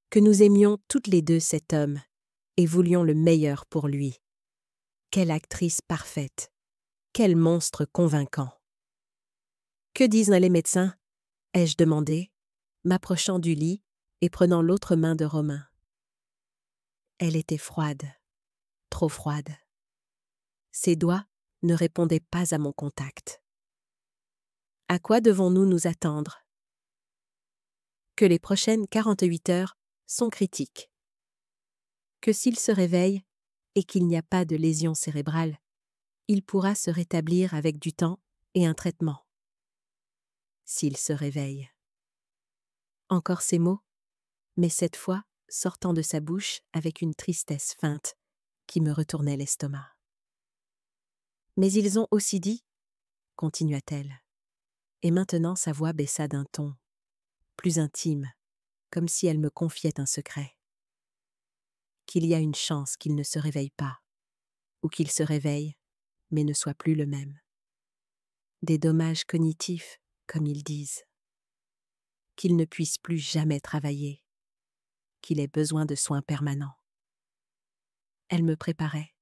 que nous aimions toutes les deux cet homme et voulions le meilleur pour lui. Quelle actrice parfaite! Quel monstre convaincant! Que disent les médecins? Ai-je demandé, m'approchant du lit et prenant l'autre main de Romain. Elle était froide, trop froide. Ses doigts ne répondaient pas à mon contact. À quoi devons-nous nous attendre? Que les prochaines 48 heures sont critiques. Que s'il se réveille et qu'il n'y a pas de lésion cérébrale, Il pourra se rétablir avec du temps et un traitement. S'il se réveille. Encore ces mots, mais cette fois sortant de sa bouche avec une tristesse feinte qui me retournait l'estomac. Mais ils ont aussi dit, continua-t-elle, et maintenant sa voix baissa d'un ton, plus intime, comme si elle me confiait un secret. Qu'il y a une chance qu'il ne se réveille pas, ou qu'il se réveille, mais ne soit plus le même. Des dommages cognitifs, comme ils disent. Qu'il ne puisse plus jamais travailler, qu'il ait besoin de soins permanents. Elle me préparait.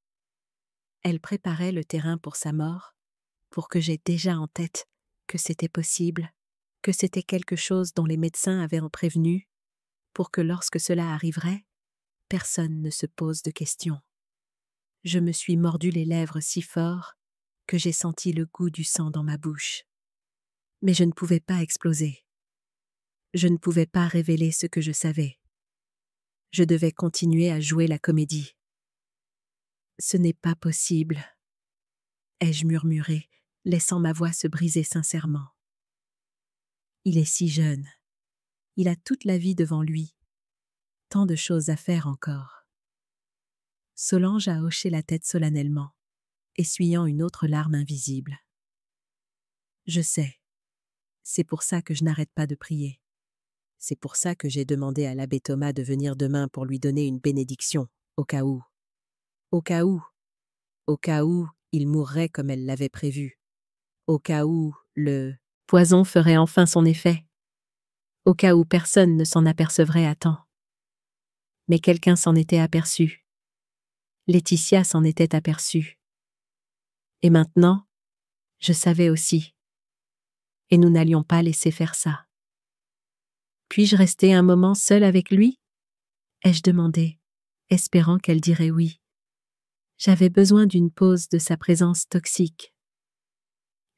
Elle préparait le terrain pour sa mort, pour que j'aie déjà en tête que c'était possible, que c'était quelque chose dont les médecins avaient en prévenu, pour que lorsque cela arriverait, personne ne se pose de questions. Je me suis mordu les lèvres si fort que j'ai senti le goût du sang dans ma bouche. Mais je ne pouvais pas exploser. Je ne pouvais pas révéler ce que je savais. Je devais continuer à jouer la comédie. Ce n'est pas possible, ai-je murmuré, laissant ma voix se briser sincèrement. Il est si jeune. Il a toute la vie devant lui. Tant de choses à faire encore. Solange a hoché la tête solennellement, essuyant une autre larme invisible. Je sais. C'est pour ça que je n'arrête pas de prier. C'est pour ça que j'ai demandé à l'abbé Thomas de venir demain pour lui donner une bénédiction, au cas où. Au cas où il mourrait comme elle l'avait prévu. Au cas où le poison ferait enfin son effet. Au cas où personne ne s'en apercevrait à temps. Mais quelqu'un s'en était aperçu. Laetitia s'en était aperçue. Et maintenant, je savais aussi. Et nous n'allions pas laisser faire ça. Puis-je rester un moment seule avec lui ? Ai-je demandé, espérant qu'elle dirait oui. J'avais besoin d'une pause de sa présence toxique.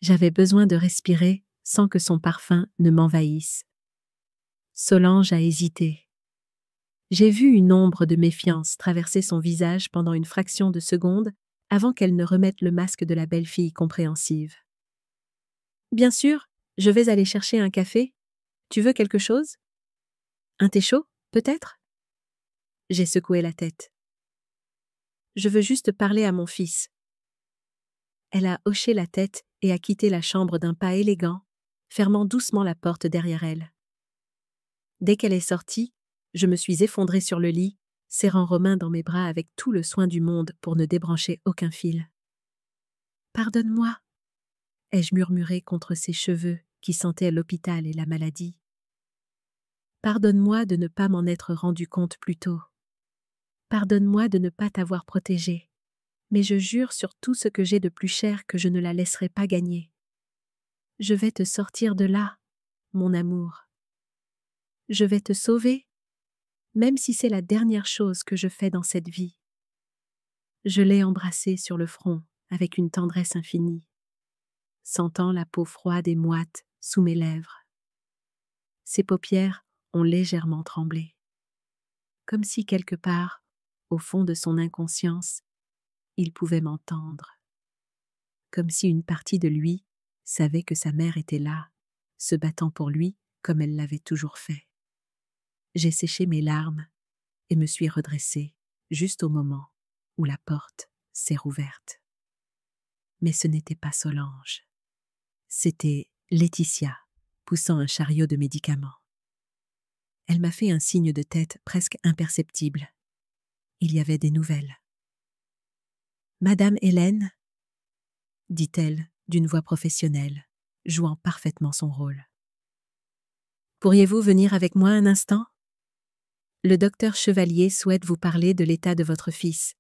J'avais besoin de respirer sans que son parfum ne m'envahisse. Solange a hésité. J'ai vu une ombre de méfiance traverser son visage pendant une fraction de seconde avant qu'elle ne remette le masque de la belle-fille compréhensive. « Bien sûr, je vais aller chercher un café. Tu veux quelque chose ? Un thé chaud, peut-être ?» J'ai secoué la tête. « Je veux juste parler à mon fils. » Elle a hoché la tête et a quitté la chambre d'un pas élégant, fermant doucement la porte derrière elle. Dès qu'elle est sortie, je me suis effondrée sur le lit, serrant Romain dans mes bras avec tout le soin du monde pour ne débrancher aucun fil. « Pardonne-moi » ai-je murmuré contre ses cheveux qui sentaient l'hôpital et la maladie. « Pardonne-moi de ne pas m'en être rendu compte plus tôt. Pardonne-moi de ne pas t'avoir protégée. Mais je jure sur tout ce que j'ai de plus cher que je ne la laisserai pas gagner. Je vais te sortir de là, mon amour. Je vais te sauver, même si c'est la dernière chose que je fais dans cette vie. » Je l'ai embrassée sur le front avec une tendresse infinie, sentant la peau froide et moite sous mes lèvres. Ses paupières ont légèrement tremblé, comme si quelque part, au fond de son inconscience, il pouvait m'entendre. Comme si une partie de lui savait que sa mère était là, se battant pour lui comme elle l'avait toujours fait. J'ai séché mes larmes et me suis redressée juste au moment où la porte s'est rouverte. Mais ce n'était pas Solange. C'était Laetitia, poussant un chariot de médicaments. Elle m'a fait un signe de tête presque imperceptible. Il y avait des nouvelles. « Madame Hélène ?» dit-elle d'une voix professionnelle, jouant parfaitement son rôle. « Pourriez-vous venir avec moi un instant ? Le docteur Chevalier souhaite vous parler de l'état de votre fils.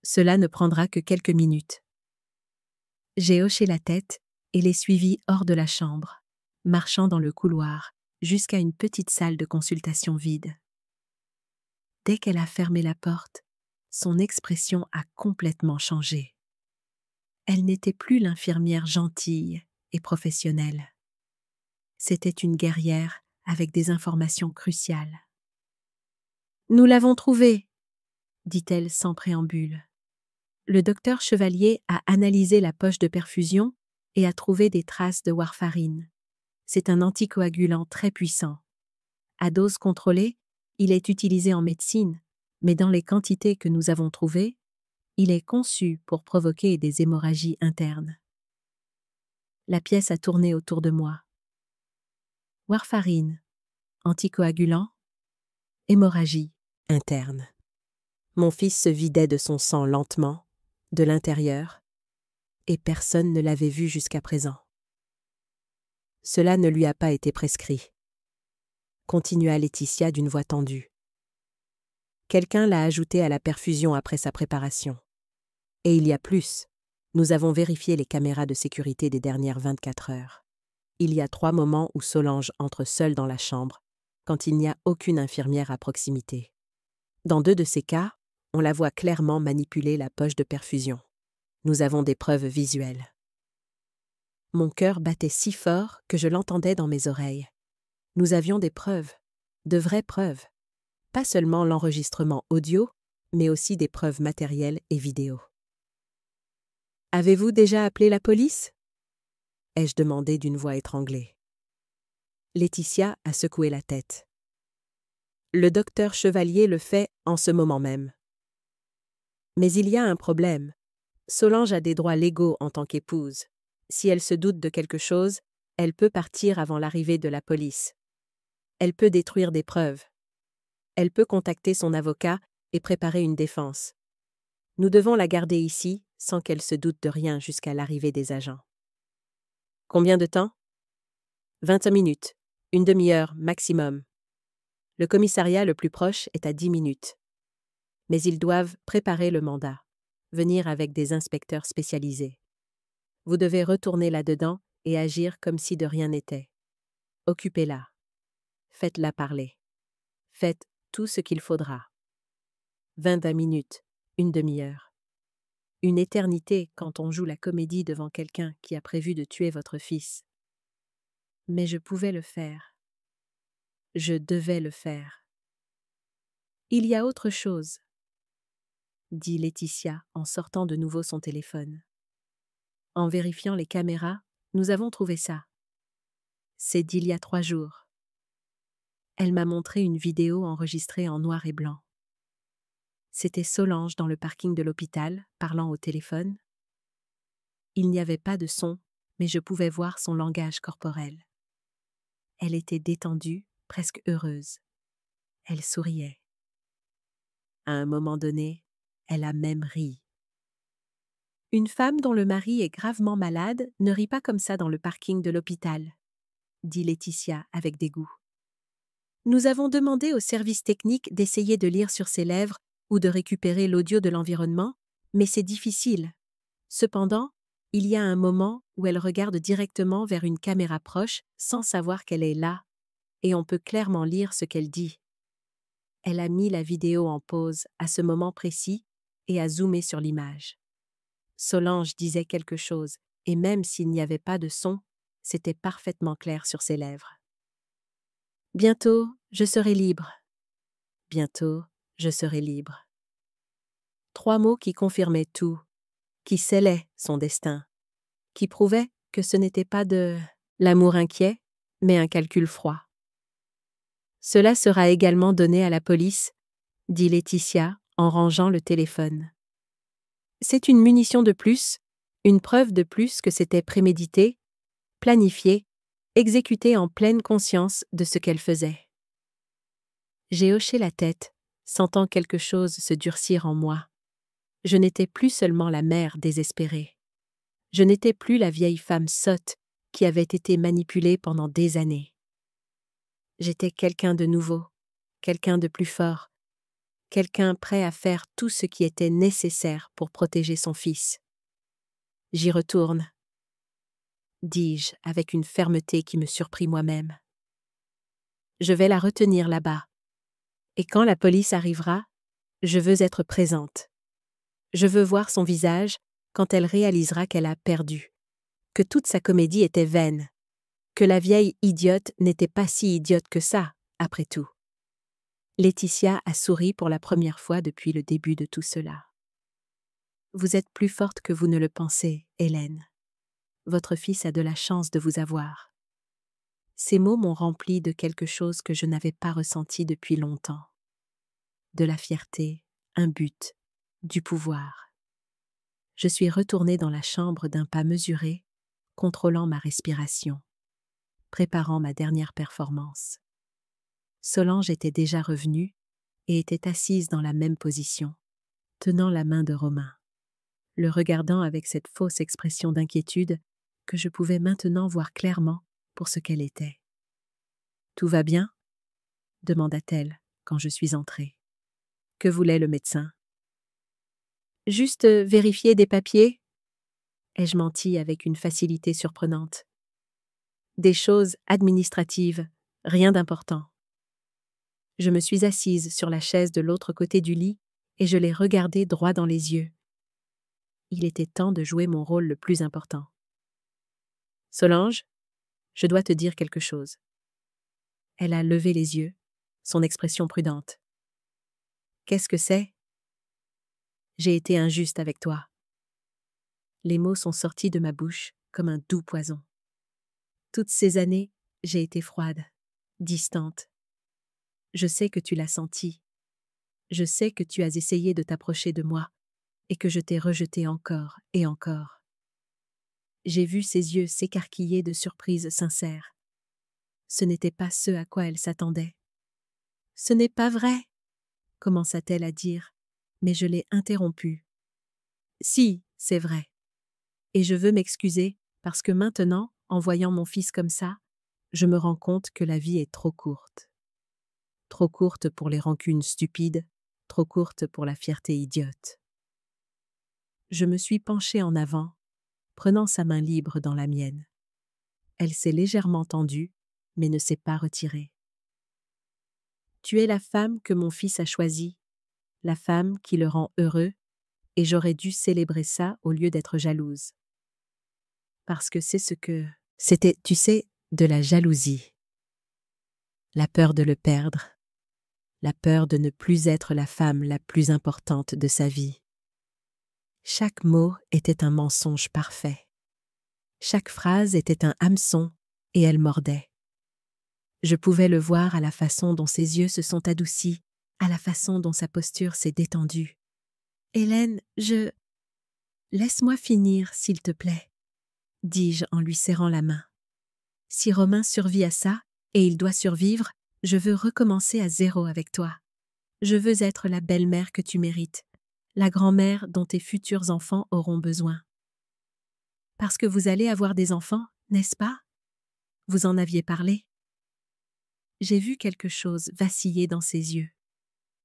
Cela ne prendra que quelques minutes. » J'ai hoché la tête et l'ai suivi hors de la chambre, marchant dans le couloir jusqu'à une petite salle de consultation vide. Dès qu'elle a fermé la porte, son expression a complètement changé. Elle n'était plus l'infirmière gentille et professionnelle. C'était une guerrière avec des informations cruciales. « Nous l'avons trouvé !» dit-elle sans préambule. Le docteur Chevalier a analysé la poche de perfusion et a trouvé des traces de warfarine. C'est un anticoagulant très puissant. À dose contrôlée, il est utilisé en médecine, mais dans les quantités que nous avons trouvées, il est conçu pour provoquer des hémorragies internes. La pièce a tourné autour de moi. Warfarine, anticoagulant, hémorragie interne. Mon fils se vidait de son sang lentement, de l'intérieur, et personne ne l'avait vu jusqu'à présent. Cela ne lui a pas été prescrit, continua Laetitia d'une voix tendue. Quelqu'un l'a ajouté à la perfusion après sa préparation. Et il y a plus. Nous avons vérifié les caméras de sécurité des dernières 24 heures. Il y a 3 moments où Solange entre seule dans la chambre, quand il n'y a aucune infirmière à proximité. Dans 2 de ces cas, on la voit clairement manipuler la poche de perfusion. Nous avons des preuves visuelles. Mon cœur battait si fort que je l'entendais dans mes oreilles. Nous avions des preuves, de vraies preuves. Pas seulement l'enregistrement audio, mais aussi des preuves matérielles et vidéo. « Avez-vous déjà appelé la police ?» ai-je demandé d'une voix étranglée. Laetitia a secoué la tête. Le docteur Chevalier le fait en ce moment même. Mais il y a un problème. Solange a des droits légaux en tant qu'épouse. Si elle se doute de quelque chose, elle peut partir avant l'arrivée de la police. Elle peut détruire des preuves. Elle peut contacter son avocat et préparer une défense. Nous devons la garder ici, sans qu'elle se doute de rien jusqu'à l'arrivée des agents. Combien de temps ? 25 minutes, une demi-heure maximum. Le commissariat le plus proche est à 10 minutes. Mais ils doivent préparer le mandat, venir avec des inspecteurs spécialisés. Vous devez retourner là-dedans et agir comme si de rien n'était. Occupez-la. Faites-la parler. Faites tout ce qu'il faudra. 20 minutes, une demi-heure. Une éternité quand on joue la comédie devant quelqu'un qui a prévu de tuer votre fils. Mais je pouvais le faire. Je devais le faire. Il y a autre chose, dit Laetitia en sortant de nouveau son téléphone. En vérifiant les caméras, nous avons trouvé ça. C'est d'il y a 3 jours. Elle m'a montré une vidéo enregistrée en noir et blanc. C'était Solange dans le parking de l'hôpital, parlant au téléphone. Il n'y avait pas de son, mais je pouvais voir son langage corporel. Elle était détendue, presque heureuse. Elle souriait. À un moment donné, elle a même ri. Une femme dont le mari est gravement malade ne rit pas comme ça dans le parking de l'hôpital, dit Laetitia avec dégoût. Nous avons demandé au service technique d'essayer de lire sur ses lèvres ou de récupérer l'audio de l'environnement, mais c'est difficile. Cependant, il y a un moment où elle regarde directement vers une caméra proche sans savoir qu'elle est là, et on peut clairement lire ce qu'elle dit. Elle a mis la vidéo en pause à ce moment précis et a zoomé sur l'image. Solange disait quelque chose, et même s'il n'y avait pas de son, c'était parfaitement clair sur ses lèvres. Bientôt, je serai libre. Bientôt, je serai libre. 3 mots qui confirmaient tout, qui scellaient son destin, qui prouvaient que ce n'était pas de l'amour inquiet, mais un calcul froid. Cela sera également donné à la police, dit Laetitia en rangeant le téléphone. C'est une munition de plus, une preuve de plus que c'était prémédité, planifié, exécuté en pleine conscience de ce qu'elle faisait. J'ai hoché la tête, sentant quelque chose se durcir en moi. Je n'étais plus seulement la mère désespérée. Je n'étais plus la vieille femme sotte qui avait été manipulée pendant des années. J'étais quelqu'un de nouveau, quelqu'un de plus fort, quelqu'un prêt à faire tout ce qui était nécessaire pour protéger son fils. J'y retourne, dis-je avec une fermeté qui me surprit moi-même. Je vais la retenir là-bas. Et quand la police arrivera, je veux être présente. Je veux voir son visage quand elle réalisera qu'elle a perdu, que toute sa comédie était vaine, que la vieille idiote n'était pas si idiote que ça, après tout. Laetitia a souri pour la première fois depuis le début de tout cela. Vous êtes plus forte que vous ne le pensez, Hélène. Votre fils a de la chance de vous avoir. » Ces mots m'ont rempli de quelque chose que je n'avais pas ressenti depuis longtemps. De la fierté, un but, du pouvoir. Je suis retournée dans la chambre d'un pas mesuré, contrôlant ma respiration, préparant ma dernière performance. Solange était déjà revenue et était assise dans la même position, tenant la main de Romain, le regardant avec cette fausse expression d'inquiétude que je pouvais maintenant voir clairement pour ce qu'elle était. « Tout va bien ?» demanda-t-elle quand je suis entrée. « Que voulait le médecin ?»« Juste vérifier des papiers ?» ai-je menti avec une facilité surprenante. « Des choses administratives, rien d'important. » Je me suis assise sur la chaise de l'autre côté du lit et je l'ai regardé droit dans les yeux. Il était temps de jouer mon rôle le plus important. « Solange, je dois te dire quelque chose. » Elle a levé les yeux, son expression prudente. « Qu'est-ce que c'est ? » « J'ai été injuste avec toi. » Les mots sont sortis de ma bouche comme un doux poison. Toutes ces années, j'ai été froide, distante. Je sais que tu l'as senti. Je sais que tu as essayé de t'approcher de moi et que je t'ai rejeté encore et encore. J'ai vu ses yeux s'écarquiller de surprise sincère. Ce n'était pas ce à quoi elle s'attendait. « Ce n'est pas vrai !» commença-t-elle à dire, mais je l'ai interrompue. « Si, c'est vrai. Et je veux m'excuser parce que maintenant, en voyant mon fils comme ça, je me rends compte que la vie est trop courte. Trop courte pour les rancunes stupides, trop courte pour la fierté idiote. » Je me suis penchée en avant, prenant sa main libre dans la mienne. Elle s'est légèrement tendue, mais ne s'est pas retirée. « Tu es la femme que mon fils a choisie, la femme qui le rend heureux, et j'aurais dû célébrer ça au lieu d'être jalouse. Parce que c'est ce que... C'était, tu sais, de la jalousie. La peur de le perdre, la peur de ne plus être la femme la plus importante de sa vie. Chaque mot était un mensonge parfait. Chaque phrase était un hameçon, et elle mordait. Je pouvais le voir à la façon dont ses yeux se sont adoucis, à la façon dont sa posture s'est détendue. « Hélène, je... » « Laisse-moi finir, s'il te plaît, » dis-je en lui serrant la main. « Si Romain survit à ça, et il doit survivre, je veux recommencer à zéro avec toi. Je veux être la belle-mère que tu mérites, la grand-mère dont tes futurs enfants auront besoin. Parce que vous allez avoir des enfants, n'est-ce pas? Vous en aviez parlé. » J'ai vu quelque chose vaciller dans ses yeux.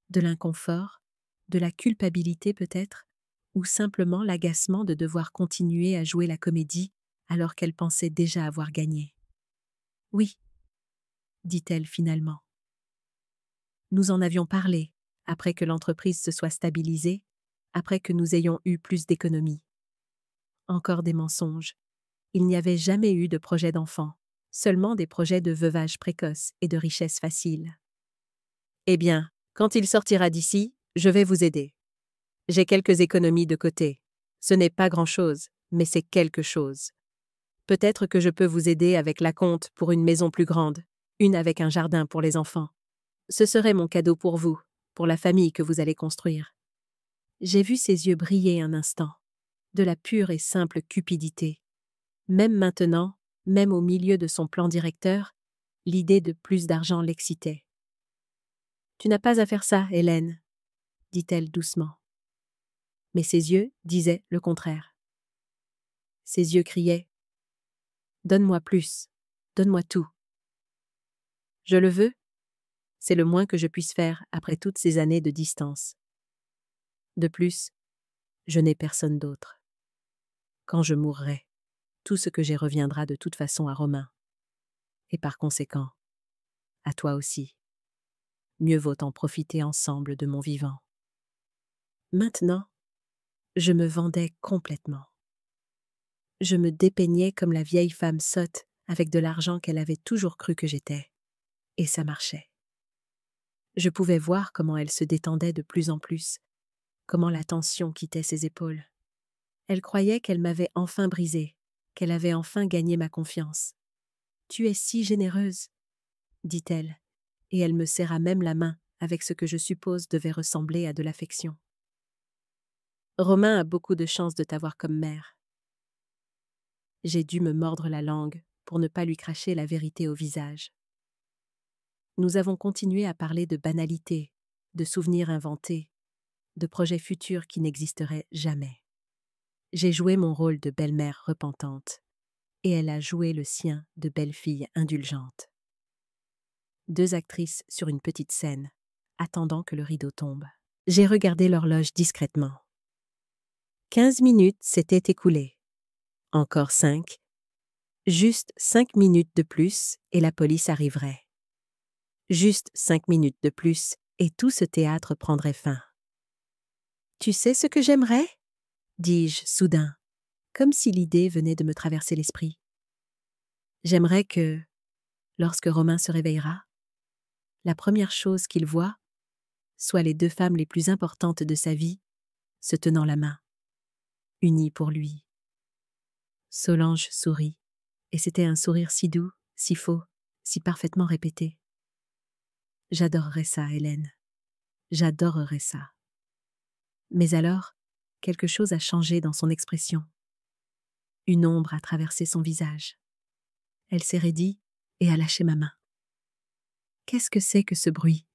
De l'inconfort, de la culpabilité peut-être, ou simplement l'agacement de devoir continuer à jouer la comédie alors qu'elle pensait déjà avoir gagné. « Oui, » dit-elle finalement. « Nous en avions parlé, après que l'entreprise se soit stabilisée, après que nous ayons eu plus d'économies. Encore des mensonges. Il n'y avait jamais eu de projet d'enfant, seulement des projets de veuvage précoce et de richesse facile. Eh bien, quand il sortira d'ici, je vais vous aider. J'ai quelques économies de côté. Ce n'est pas grand-chose, mais c'est quelque chose. Peut-être que je peux vous aider avec l'acompte pour une maison plus grande, une avec un jardin pour les enfants. Ce serait mon cadeau pour vous, pour la famille que vous allez construire. » J'ai vu ses yeux briller un instant, de la pure et simple cupidité. Même maintenant, même au milieu de son plan directeur, l'idée de plus d'argent l'excitait. « Tu n'as pas à faire ça, Hélène, » dit-elle doucement. Mais ses yeux disaient le contraire. Ses yeux criaient « Donne-moi plus, donne-moi tout. » Je le veux, c'est le moins que je puisse faire après toutes ces années de distance. De plus, je n'ai personne d'autre. Quand je mourrai, tout ce que j'ai reviendra de toute façon à Romain. Et par conséquent, à toi aussi. Mieux vaut en profiter ensemble de mon vivant. Maintenant, je me vendais complètement. Je me dépeignais comme la vieille femme sotte avec de l'argent qu'elle avait toujours cru que j'étais. Et ça marchait. Je pouvais voir comment elle se détendait de plus en plus, comment la tension quittait ses épaules. Elle croyait qu'elle m'avait enfin brisée, qu'elle avait enfin gagné ma confiance. « Tu es si généreuse, » dit-elle, et elle me serra même la main avec ce que je suppose devait ressembler à de l'affection. « Romain a beaucoup de chance de t'avoir comme mère. » J'ai dû me mordre la langue pour ne pas lui cracher la vérité au visage. Nous avons continué à parler de banalités, de souvenirs inventés, de projets futurs qui n'existeraient jamais. J'ai joué mon rôle de belle-mère repentante, et elle a joué le sien de belle-fille indulgente. 2 actrices sur une petite scène, attendant que le rideau tombe. J'ai regardé l'horloge discrètement. 15 minutes s'étaient écoulées. Encore 5. Juste 5 minutes de plus et la police arriverait. Juste 5 minutes de plus et tout ce théâtre prendrait fin. « Tu sais ce que j'aimerais ?» dis-je soudain, comme si l'idée venait de me traverser l'esprit. J'aimerais que, lorsque Romain se réveillera, la première chose qu'il voit soit les 2 femmes les plus importantes de sa vie se tenant la main, unies pour lui. Solange sourit, et c'était un sourire si doux, si faux, si parfaitement répété. J'adorerais ça, Hélène. J'adorerais ça. Mais alors, quelque chose a changé dans son expression. Une ombre a traversé son visage. Elle s'est raidie et a lâché ma main. « Qu'est-ce que c'est que ce bruit ?»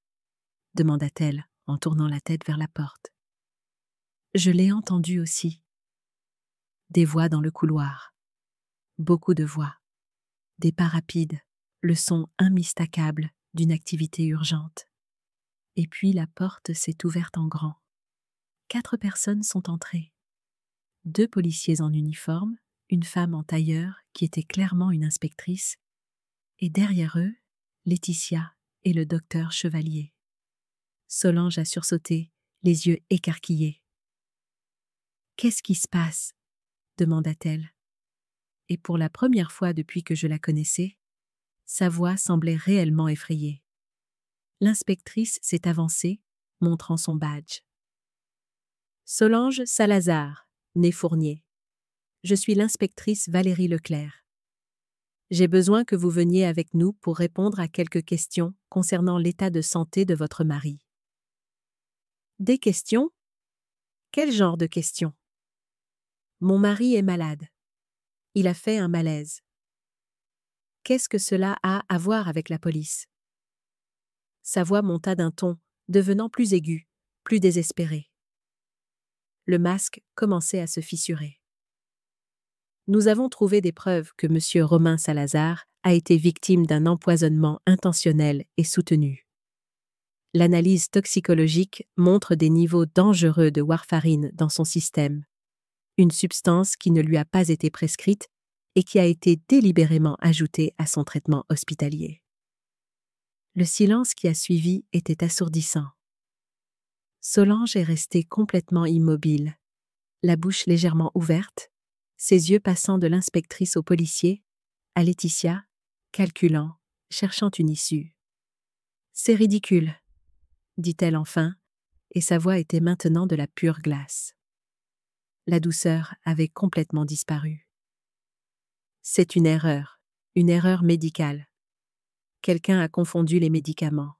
demanda-t-elle en tournant la tête vers la porte. Je l'ai entendu aussi. Des voix dans le couloir. Beaucoup de voix. Des pas rapides, le son immistakable d'une activité urgente. Et puis la porte s'est ouverte en grand. 4 personnes sont entrées. 2 policiers en uniforme, une femme en tailleur qui était clairement une inspectrice, et derrière eux, Laetitia et le docteur Chevalier. Solange a sursauté, les yeux écarquillés. « Qu'est-ce qui se passe ?» demanda-t-elle. Et pour la première fois depuis que je la connaissais, sa voix semblait réellement effrayée. L'inspectrice s'est avancée, montrant son badge. « Solange Salazar, née Fournier. Je suis l'inspectrice Valérie Leclerc. J'ai besoin que vous veniez avec nous pour répondre à quelques questions concernant l'état de santé de votre mari. » Des questions ? Quel genre de questions ? Mon mari est malade. Il a fait un malaise. Qu'est-ce que cela a à voir avec la police ? Sa voix monta d'un ton, devenant plus aigu, plus désespéré. Le masque commençait à se fissurer. Nous avons trouvé des preuves que M. Romain Salazar a été victime d'un empoisonnement intentionnel et soutenu. L'analyse toxicologique montre des niveaux dangereux de warfarine dans son système, une substance qui ne lui a pas été prescrite et qui a été délibérément ajoutée à son traitement hospitalier. Le silence qui a suivi était assourdissant. Solange est restée complètement immobile, la bouche légèrement ouverte, ses yeux passant de l'inspectrice au policier, à Laetitia, calculant, cherchant une issue. « C'est ridicule, » dit-elle enfin, et sa voix était maintenant de la pure glace. La douceur avait complètement disparu. « C'est une erreur médicale. Quelqu'un a confondu les médicaments.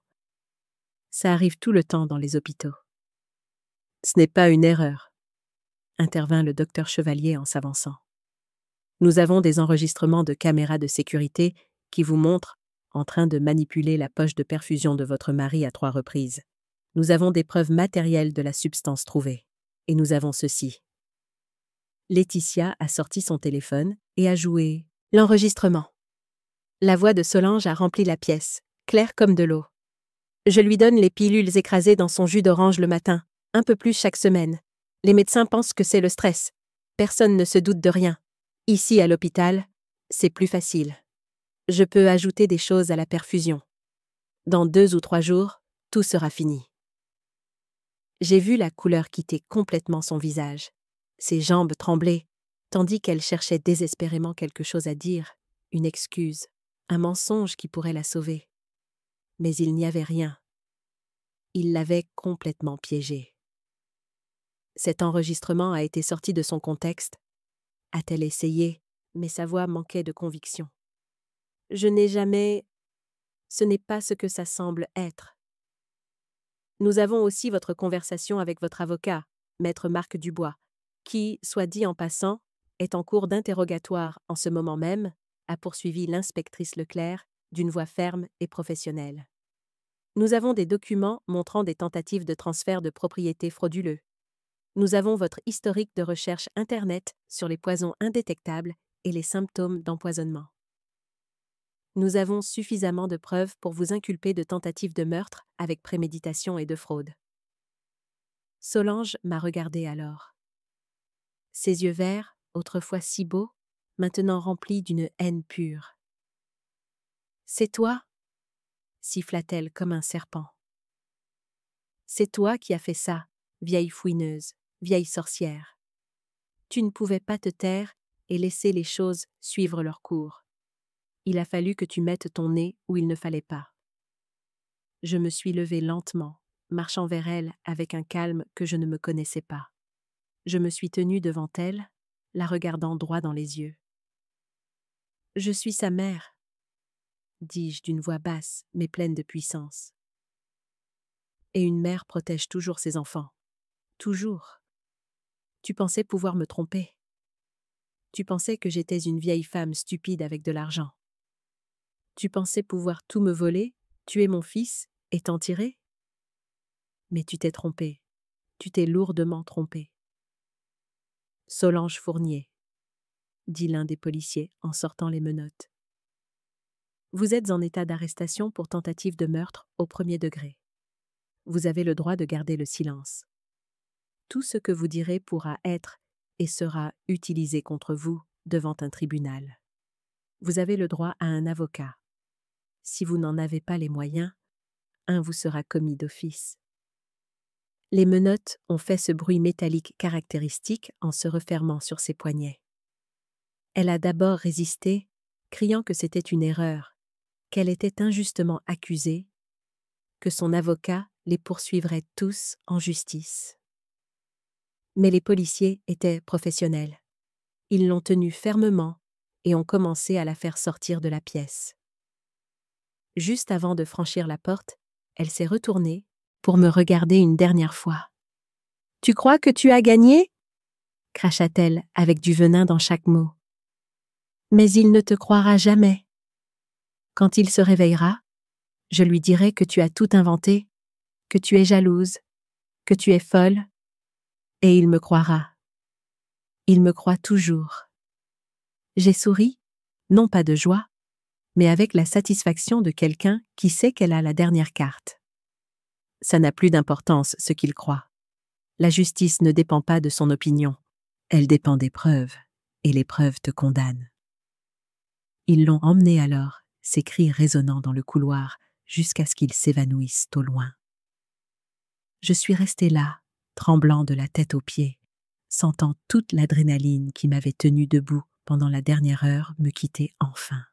Ça arrive tout le temps dans les hôpitaux. » « Ce n'est pas une erreur, » intervint le docteur Chevalier en s'avançant. « Nous avons des enregistrements de caméras de sécurité qui vous montrent en train de manipuler la poche de perfusion de votre mari à 3 reprises. Nous avons des preuves matérielles de la substance trouvée. Et nous avons ceci. » Laetitia a sorti son téléphone et a joué l'enregistrement. La voix de Solange a rempli la pièce, claire comme de l'eau. « Je lui donne les pilules écrasées dans son jus d'orange le matin, un peu plus chaque semaine. Les médecins pensent que c'est le stress. Personne ne se doute de rien. Ici, à l'hôpital, c'est plus facile. Je peux ajouter des choses à la perfusion. Dans 2 ou 3 jours, tout sera fini. » J'ai vu la couleur quitter complètement son visage. Ses jambes tremblaient, tandis qu'elle cherchait désespérément quelque chose à dire, une excuse, un mensonge qui pourrait la sauver. Mais il n'y avait rien. Il l'avait complètement piégée. Cet enregistrement a été sorti de son contexte, a-t-elle essayé, mais sa voix manquait de conviction. Je n'ai jamais... Ce n'est pas ce que ça semble être. Nous avons aussi votre conversation avec votre avocat, maître Marc Dubois, qui, soit dit en passant, est en cours d'interrogatoire en ce moment même, a poursuivi l'inspectrice Leclerc d'une voix ferme et professionnelle. Nous avons des documents montrant des tentatives de transfert de propriété frauduleux. Nous avons votre historique de recherche Internet sur les poisons indétectables et les symptômes d'empoisonnement. Nous avons suffisamment de preuves pour vous inculper de tentatives de meurtre avec préméditation et de fraude. Solange m'a regardé alors. Ses yeux verts, autrefois si beaux, maintenant remplis d'une haine pure. « C'est toi » siffla-t-elle comme un serpent. « C'est toi qui as fait ça, vieille fouineuse, vieille sorcière. Tu ne pouvais pas te taire et laisser les choses suivre leur cours. Il a fallu que tu mettes ton nez où il ne fallait pas. » Je me suis levée lentement, marchant vers elle avec un calme que je ne me connaissais pas. Je me suis tenue devant elle, la regardant droit dans les yeux. « Je suis sa mère, » dis-je d'une voix basse mais pleine de puissance. Et une mère protège toujours ses enfants. Toujours. Tu pensais pouvoir me tromper. Tu pensais que j'étais une vieille femme stupide avec de l'argent. Tu pensais pouvoir tout me voler, tuer mon fils et t'en tirer? Mais tu t'es trompé. Tu t'es lourdement trompé. Solange Fournier, dit l'un des policiers en sortant les menottes. Vous êtes en état d'arrestation pour tentative de meurtre au 1er degré. Vous avez le droit de garder le silence. Tout ce que vous direz pourra être et sera utilisé contre vous devant un tribunal. Vous avez le droit à un avocat. Si vous n'en avez pas les moyens, un vous sera commis d'office. Les menottes ont fait ce bruit métallique caractéristique en se refermant sur ses poignets. Elle a d'abord résisté, criant que c'était une erreur, qu'elle était injustement accusée, que son avocat les poursuivrait tous en justice. Mais les policiers étaient professionnels. Ils l'ont tenue fermement et ont commencé à la faire sortir de la pièce. Juste avant de franchir la porte, elle s'est retournée pour me regarder une dernière fois. « Tu crois que tu as gagné ?» cracha-t-elle avec du venin dans chaque mot. « Mais il ne te croira jamais. Quand il se réveillera, je lui dirai que tu as tout inventé, que tu es jalouse, que tu es folle, et il me croira. Il me croit toujours. » J'ai souri, non pas de joie, mais avec la satisfaction de quelqu'un qui sait qu'elle a la dernière carte. Ça n'a plus d'importance ce qu'il croit. La justice ne dépend pas de son opinion. Elle dépend des preuves, et les preuves te condamnent. Ils l'ont emmené alors, ses cris résonnant dans le couloir, jusqu'à ce qu'ils s'évanouissent au loin. Je suis restée là, tremblant de la tête aux pieds, sentant toute l'adrénaline qui m'avait tenue debout pendant la dernière heure me quitter enfin.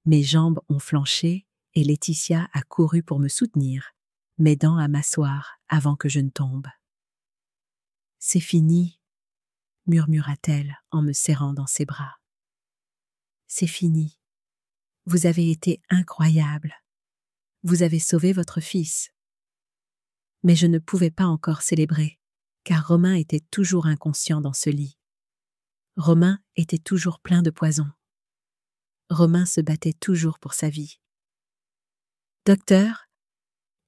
Mes jambes ont flanché et Laetitia a couru pour me soutenir, m'aidant à m'asseoir avant que je ne tombe. « C'est fini » murmura-t-elle en me serrant dans ses bras. « C'est fini. Vous avez été incroyable. Vous avez sauvé votre fils. » Mais je ne pouvais pas encore célébrer, car Romain était toujours inconscient dans ce lit. Romain était toujours plein de poison. Romain se battait toujours pour sa vie. « Docteur »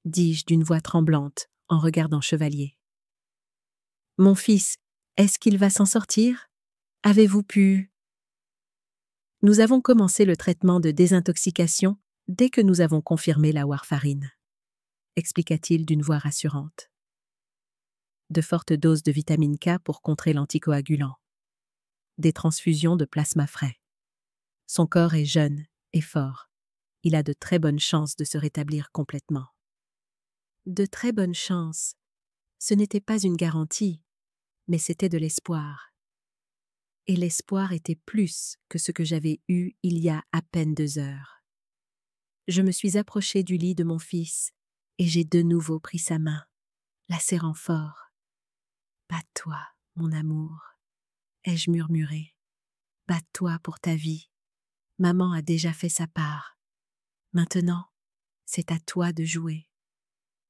dis-je d'une voix tremblante en regardant Chevalier. « Mon fils, est-ce qu'il va s'en sortir? Avez-vous pu… » « Nous avons commencé le traitement de désintoxication dès que nous avons confirmé la warfarine, » expliqua-t-il d'une voix rassurante. De fortes doses de vitamine K pour contrer l'anticoagulant. Des transfusions de plasma frais. Son corps est jeune et fort. Il a de très bonnes chances de se rétablir complètement. De très bonnes chances. Ce n'était pas une garantie, mais c'était de l'espoir. Et l'espoir était plus que ce que j'avais eu il y a à peine 2 heures. Je me suis approchée du lit de mon fils et j'ai de nouveau pris sa main, la serrant fort. Bats-toi, mon amour, ai-je murmuré. Bats-toi pour ta vie. Maman a déjà fait sa part. Maintenant, c'est à toi de jouer.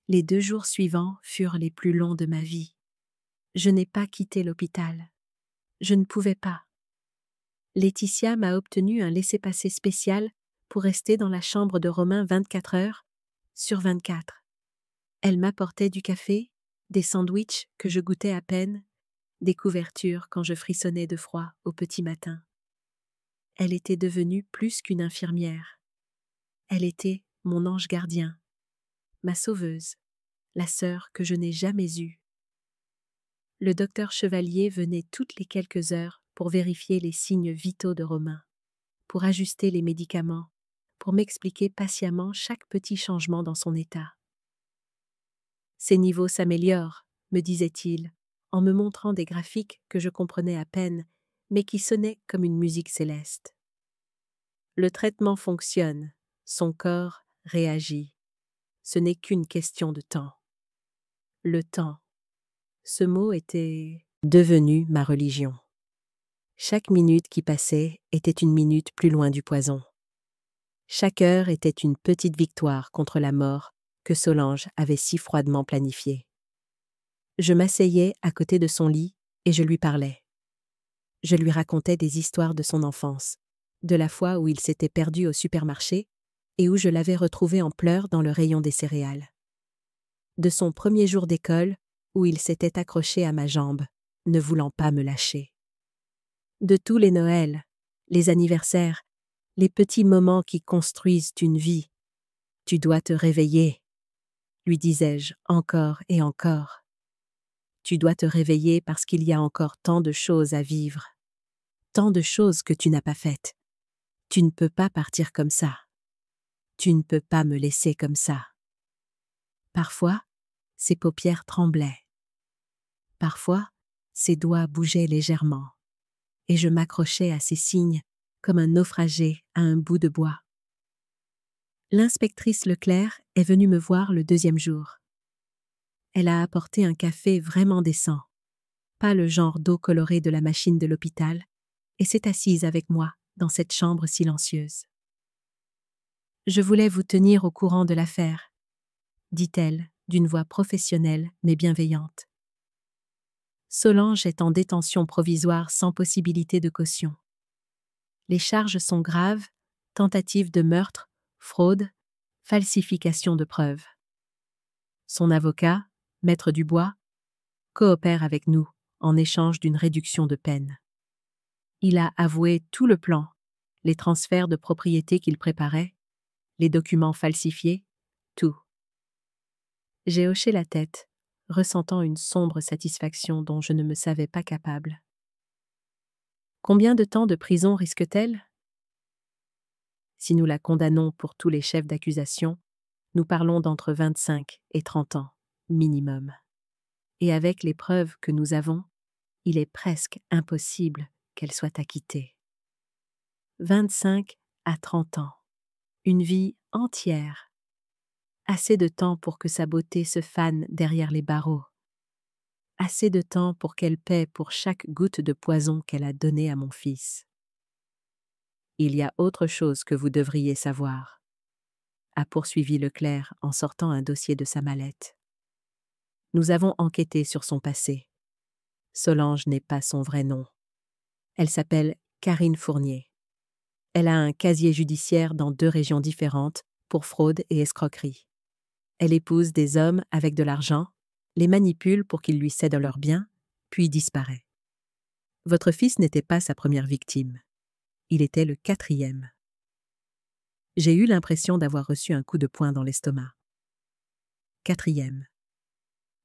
Les 2 jours suivants furent les plus longs de ma vie. Je n'ai pas quitté l'hôpital. Je ne pouvais pas. Laetitia m'a obtenu un laissez-passer spécial pour rester dans la chambre de Romain 24 heures sur 24. Elle m'apportait du café, des sandwichs que je goûtais à peine, des couvertures quand je frissonnais de froid au petit matin. Elle était devenue plus qu'une infirmière. Elle était mon ange gardien, ma sauveuse, la sœur que je n'ai jamais eue. Le docteur Chevalier venait toutes les quelques heures pour vérifier les signes vitaux de Romain, pour ajuster les médicaments, pour m'expliquer patiemment chaque petit changement dans son état. Ses niveaux s'améliorent, me disait-il, en me montrant des graphiques que je comprenais à peine, mais qui sonnaient comme une musique céleste. Le traitement fonctionne, son corps réagit. Ce n'est qu'une question de temps. Le temps. Ce mot était devenu ma religion. Chaque minute qui passait était une minute plus loin du poison. Chaque heure était une petite victoire contre la mort que Solange avait si froidement planifiée. Je m'asseyais à côté de son lit et je lui parlais. Je lui racontais des histoires de son enfance, de la fois où il s'était perdu au supermarché et où je l'avais retrouvé en pleurs dans le rayon des céréales. De son premier jour d'école où il s'était accroché à ma jambe, ne voulant pas me lâcher. De tous les Noëls, les anniversaires, les petits moments qui construisent une vie. Tu dois te réveiller, lui disais-je encore et encore. Tu dois te réveiller parce qu'il y a encore tant de choses à vivre, tant de choses que tu n'as pas faites. Tu ne peux pas partir comme ça. Tu ne peux pas me laisser comme ça. Parfois, ses paupières tremblaient. Parfois, ses doigts bougeaient légèrement, et je m'accrochais à ses signes comme un naufragé à un bout de bois. L'inspectrice Leclerc est venue me voir le 2e jour. Elle a apporté un café vraiment décent, pas le genre d'eau colorée de la machine de l'hôpital, et s'est assise avec moi dans cette chambre silencieuse. « Je voulais vous tenir au courant de l'affaire », dit-elle d'une voix professionnelle mais bienveillante. Solange est en détention provisoire sans possibilité de caution. Les charges sont graves, tentative de meurtre, fraude, falsification de preuves. Son avocat, Maître Dubois, coopère avec nous en échange d'une réduction de peine. Il a avoué tout le plan, les transferts de propriété qu'il préparait, les documents falsifiés, tout. J'ai hoché la tête, ressentant une sombre satisfaction dont je ne me savais pas capable. Combien de temps de prison risque-t-elle ? Si nous la condamnons pour tous les chefs d'accusation, nous parlons d'entre 25 et 30 ans, minimum. Et avec les preuves que nous avons, il est presque impossible qu'elle soit acquittée. 25 à 30 ans, une vie entière. Assez de temps pour que sa beauté se fane derrière les barreaux. Assez de temps pour qu'elle paie pour chaque goutte de poison qu'elle a donnée à mon fils. Il y a autre chose que vous devriez savoir, a poursuivi Leclerc en sortant un dossier de sa mallette. Nous avons enquêté sur son passé. Solange n'est pas son vrai nom. Elle s'appelle Karine Fournier. Elle a un casier judiciaire dans 2 régions différentes pour fraude et escroquerie. Elle épouse des hommes avec de l'argent, les manipule pour qu'ils lui cèdent leurs biens, puis disparaît. Votre fils n'était pas sa première victime. Il était le 4e. J'ai eu l'impression d'avoir reçu un coup de poing dans l'estomac. 4e.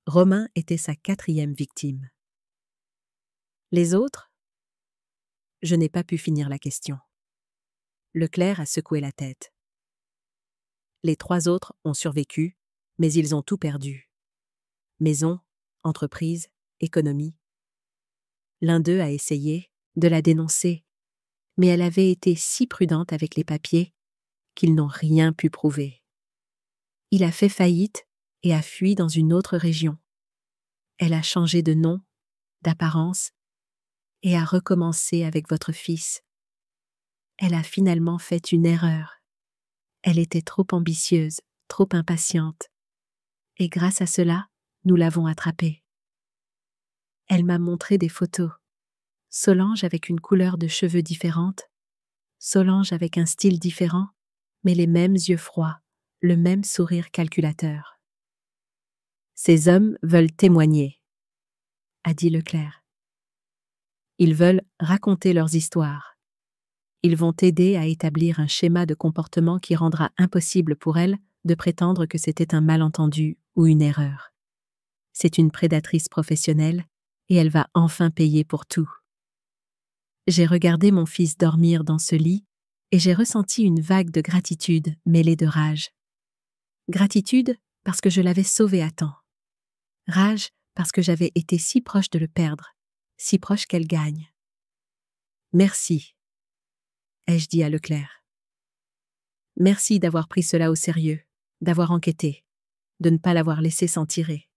Romain était sa 4e victime. Les autres ? Je n'ai pas pu finir la question. Leclerc a secoué la tête. Les 3 autres ont survécu, mais ils ont tout perdu. Maison, entreprise, économie. L'un d'eux a essayé de la dénoncer, mais elle avait été si prudente avec les papiers qu'ils n'ont rien pu prouver. Il a fait faillite et a fui dans une autre région. Elle a changé de nom d'apparence, et à recommencer avec votre fils. Elle a finalement fait une erreur. Elle était trop ambitieuse, trop impatiente. Et grâce à cela, nous l'avons attrapée. Elle m'a montré des photos. Solange avec une couleur de cheveux différente, Solange avec un style différent, mais les mêmes yeux froids, le même sourire calculateur. Ces hommes veulent témoigner, a dit Leclerc. Ils veulent raconter leurs histoires. Ils vont t'aider à établir un schéma de comportement qui rendra impossible pour elle de prétendre que c'était un malentendu ou une erreur. C'est une prédatrice professionnelle et elle va enfin payer pour tout. J'ai regardé mon fils dormir dans ce lit et j'ai ressenti une vague de gratitude mêlée de rage. Gratitude parce que je l'avais sauvé à temps. Rage parce que j'avais été si proche de le perdre, si proche qu'elle gagne. Merci, ai-je dit à Leclerc. Merci d'avoir pris cela au sérieux, d'avoir enquêté, de ne pas l'avoir laissé s'en tirer.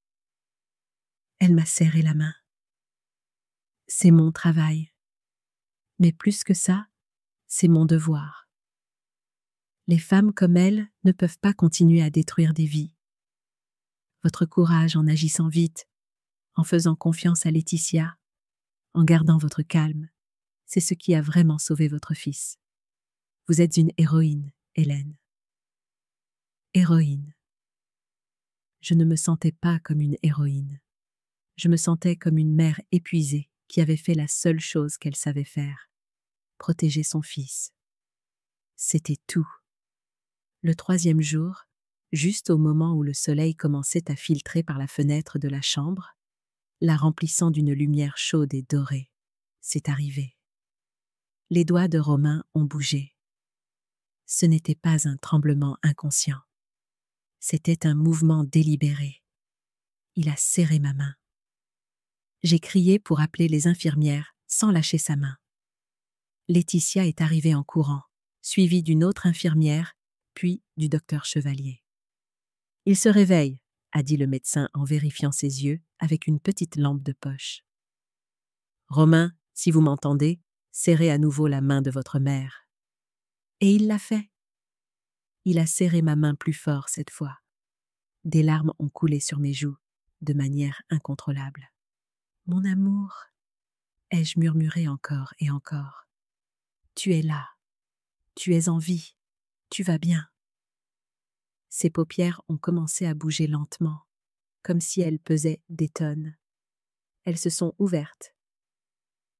Elle m'a serré la main. C'est mon travail. Mais plus que ça, c'est mon devoir. Les femmes comme elle ne peuvent pas continuer à détruire des vies. Votre courage en agissant vite, en faisant confiance à Laetitia, en gardant votre calme, c'est ce qui a vraiment sauvé votre fils. Vous êtes une héroïne, Hélène. Héroïne. Je ne me sentais pas comme une héroïne. Je me sentais comme une mère épuisée qui avait fait la seule chose qu'elle savait faire, protéger son fils. C'était tout. Le 3e jour, juste au moment où le soleil commençait à filtrer par la fenêtre de la chambre, la remplissant d'une lumière chaude et dorée, c'est arrivé. Les doigts de Romain ont bougé. Ce n'était pas un tremblement inconscient. C'était un mouvement délibéré. Il a serré ma main. J'ai crié pour appeler les infirmières sans lâcher sa main. Laetitia est arrivée en courant, suivie d'une autre infirmière, puis du docteur Chevalier. « Il se réveille », a dit le médecin en vérifiant ses yeux avec une petite lampe de poche. « Romain, si vous m'entendez, serrez à nouveau la main de votre mère. » Et il l'a fait. Il a serré ma main plus fort cette fois. Des larmes ont coulé sur mes joues, de manière incontrôlable. « Mon amour », ai-je murmuré encore et encore. « Tu es là. Tu es en vie. Tu vas bien. » Ses paupières ont commencé à bouger lentement, comme si elles pesaient des tonnes. Elles se sont ouvertes.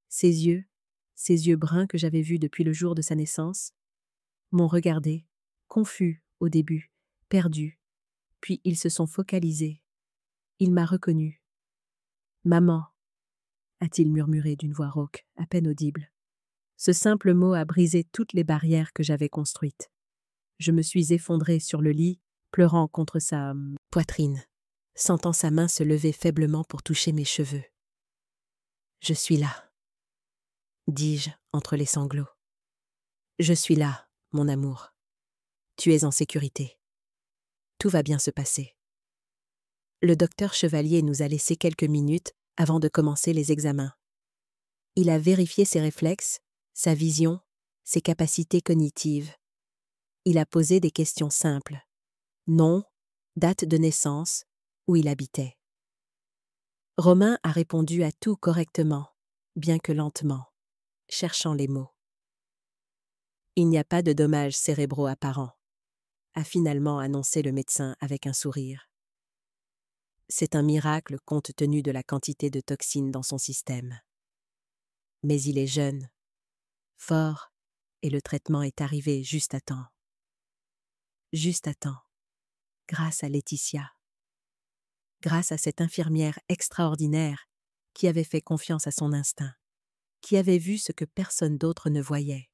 Ses yeux bruns que j'avais vus depuis le jour de sa naissance, m'ont regardé, confus au début, perdu, puis ils se sont focalisés. Il m'a reconnu. « Maman », a-t-il murmuré d'une voix rauque, à peine audible. Ce simple mot a brisé toutes les barrières que j'avais construites. Je me suis effondrée sur le lit, pleurant contre sa poitrine, sentant sa main se lever faiblement pour toucher mes cheveux. « Je suis là », dis-je entre les sanglots. « Je suis là, mon amour. Tu es en sécurité. Tout va bien se passer. » Le docteur Chevalier nous a laissé quelques minutes avant de commencer les examens. Il a vérifié ses réflexes, sa vision, ses capacités cognitives. Il a posé des questions simples. Nom, date de naissance, où il habitait. Romain a répondu à tout correctement, bien que lentement, cherchant les mots. « Il n'y a pas de dommages cérébraux apparents », a finalement annoncé le médecin avec un sourire. C'est un miracle compte tenu de la quantité de toxines dans son système. Mais il est jeune, fort, et le traitement est arrivé juste à temps. Juste à temps, grâce à Laetitia. Grâce à cette infirmière extraordinaire qui avait fait confiance à son instinct, qui avait vu ce que personne d'autre ne voyait.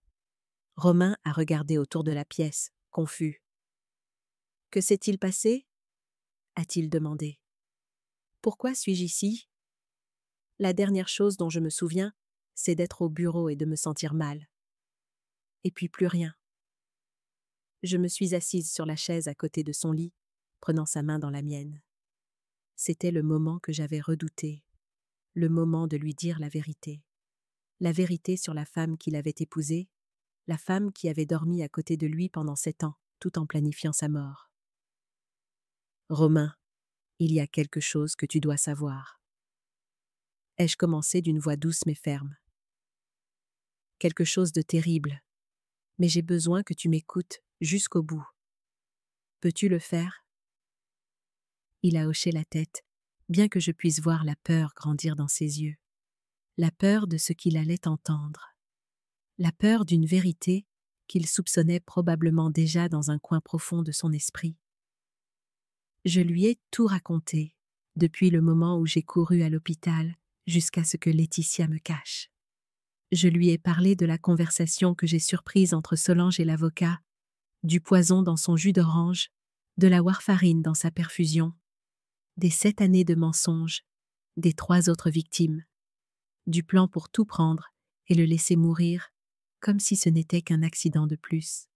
Romain a regardé autour de la pièce, confus. « Que s'est-il passé ?» a-t-il demandé. « Pourquoi suis-je ici ? La dernière chose dont je me souviens, c'est d'être au bureau et de me sentir mal. Et puis plus rien. » Je me suis assise sur la chaise à côté de son lit, prenant sa main dans la mienne. C'était le moment que j'avais redouté. le moment de lui dire la vérité. La vérité sur la femme qu'il avait épousée, la femme qui avait dormi à côté de lui pendant 7 ans, tout en planifiant sa mort. Romain, il y a quelque chose que tu dois savoir. Ai-je commencé d'une voix douce mais ferme. Quelque chose de terrible. Mais j'ai besoin que tu m'écoutes jusqu'au bout. Peux-tu le faire? Il a hoché la tête, bien que je puisse voir la peur grandir dans ses yeux. La peur de ce qu'il allait entendre. La peur d'une vérité qu'il soupçonnait probablement déjà dans un coin profond de son esprit. Je lui ai tout raconté, depuis le moment où j'ai couru à l'hôpital jusqu'à ce que Laetitia me cache. Je lui ai parlé de la conversation que j'ai surprise entre Solange et l'avocat, du poison dans son jus d'orange, de la warfarine dans sa perfusion, des 7 années de mensonges, des 3 autres victimes, du plan pour tout prendre et le laisser mourir, comme si ce n'était qu'un accident de plus.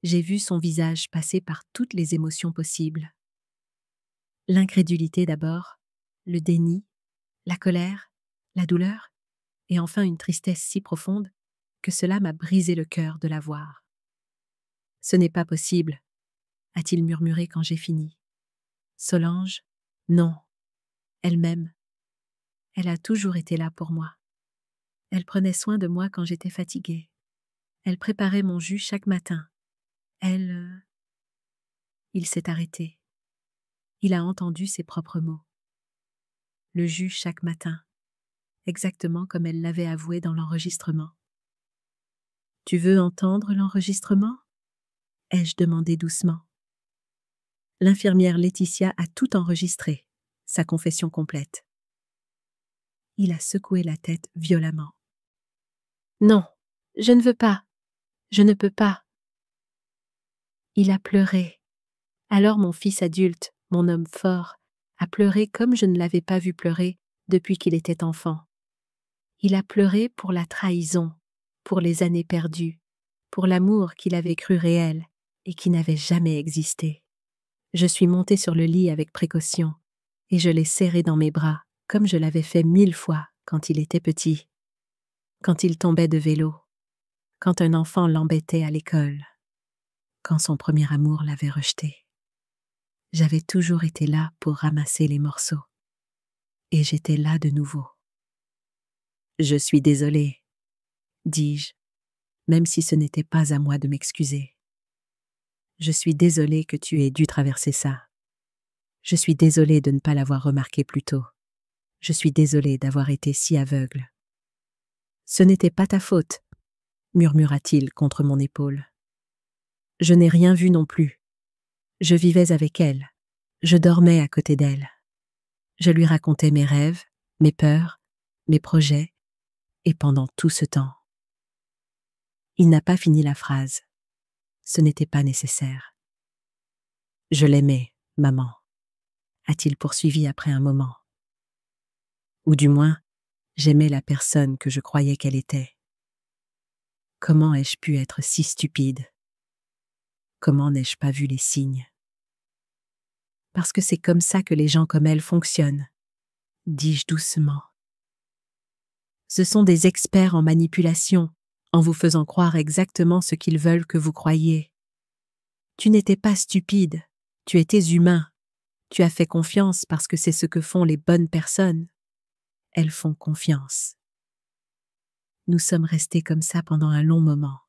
J'ai vu son visage passer par toutes les émotions possibles. L'incrédulité d'abord, le déni, la colère, la douleur, et enfin une tristesse si profonde que cela m'a brisé le cœur de la voir. « Ce n'est pas possible », a-t-il murmuré quand j'ai fini. Solange, non, elle-même. Elle a toujours été là pour moi. Elle prenait soin de moi quand j'étais fatiguée. Elle préparait mon jus chaque matin. Elle... Il s'est arrêté. Il a entendu ses propres mots. Le jus chaque matin, exactement comme elle l'avait avoué dans l'enregistrement. « Tu veux entendre l'enregistrement » ai-je demandé doucement. L'infirmière Laetitia a tout enregistré, sa confession complète. Il a secoué la tête violemment. « Non, je ne veux pas. Je ne peux pas. » Il a pleuré. Alors mon fils adulte, mon homme fort, a pleuré comme je ne l'avais pas vu pleurer depuis qu'il était enfant. Il a pleuré pour la trahison, pour les années perdues, pour l'amour qu'il avait cru réel et qui n'avait jamais existé. Je suis montée sur le lit avec précaution et je l'ai serré dans mes bras comme je l'avais fait 1000 fois quand il était petit, quand il tombait de vélo, quand un enfant l'embêtait à l'école, quand son premier amour l'avait rejeté. J'avais toujours été là pour ramasser les morceaux. Et j'étais là de nouveau. « Je suis désolée, » dis-je, même si ce n'était pas à moi de m'excuser. Je suis désolée que tu aies dû traverser ça. Je suis désolée de ne pas l'avoir remarqué plus tôt. Je suis désolée d'avoir été si aveugle. Ce n'était pas ta faute, murmura-t-il contre mon épaule. Je n'ai rien vu non plus. Je vivais avec elle. Je dormais à côté d'elle. Je lui racontais mes rêves, mes peurs, mes projets, et pendant tout ce temps. Il n'a pas fini la phrase. Ce n'était pas nécessaire. Je l'aimais, maman, a-t-il poursuivi après un moment. Ou du moins, j'aimais la personne que je croyais qu'elle était. Comment ai-je pu être si stupide? Comment n'ai-je pas vu les signes? Parce que c'est comme ça que les gens comme elle fonctionnent, dis-je doucement. Ce sont des experts en manipulation, en vous faisant croire exactement ce qu'ils veulent que vous croyiez. Tu n'étais pas stupide, tu étais humain. Tu as fait confiance parce que c'est ce que font les bonnes personnes. Elles font confiance. Nous sommes restés comme ça pendant un long moment,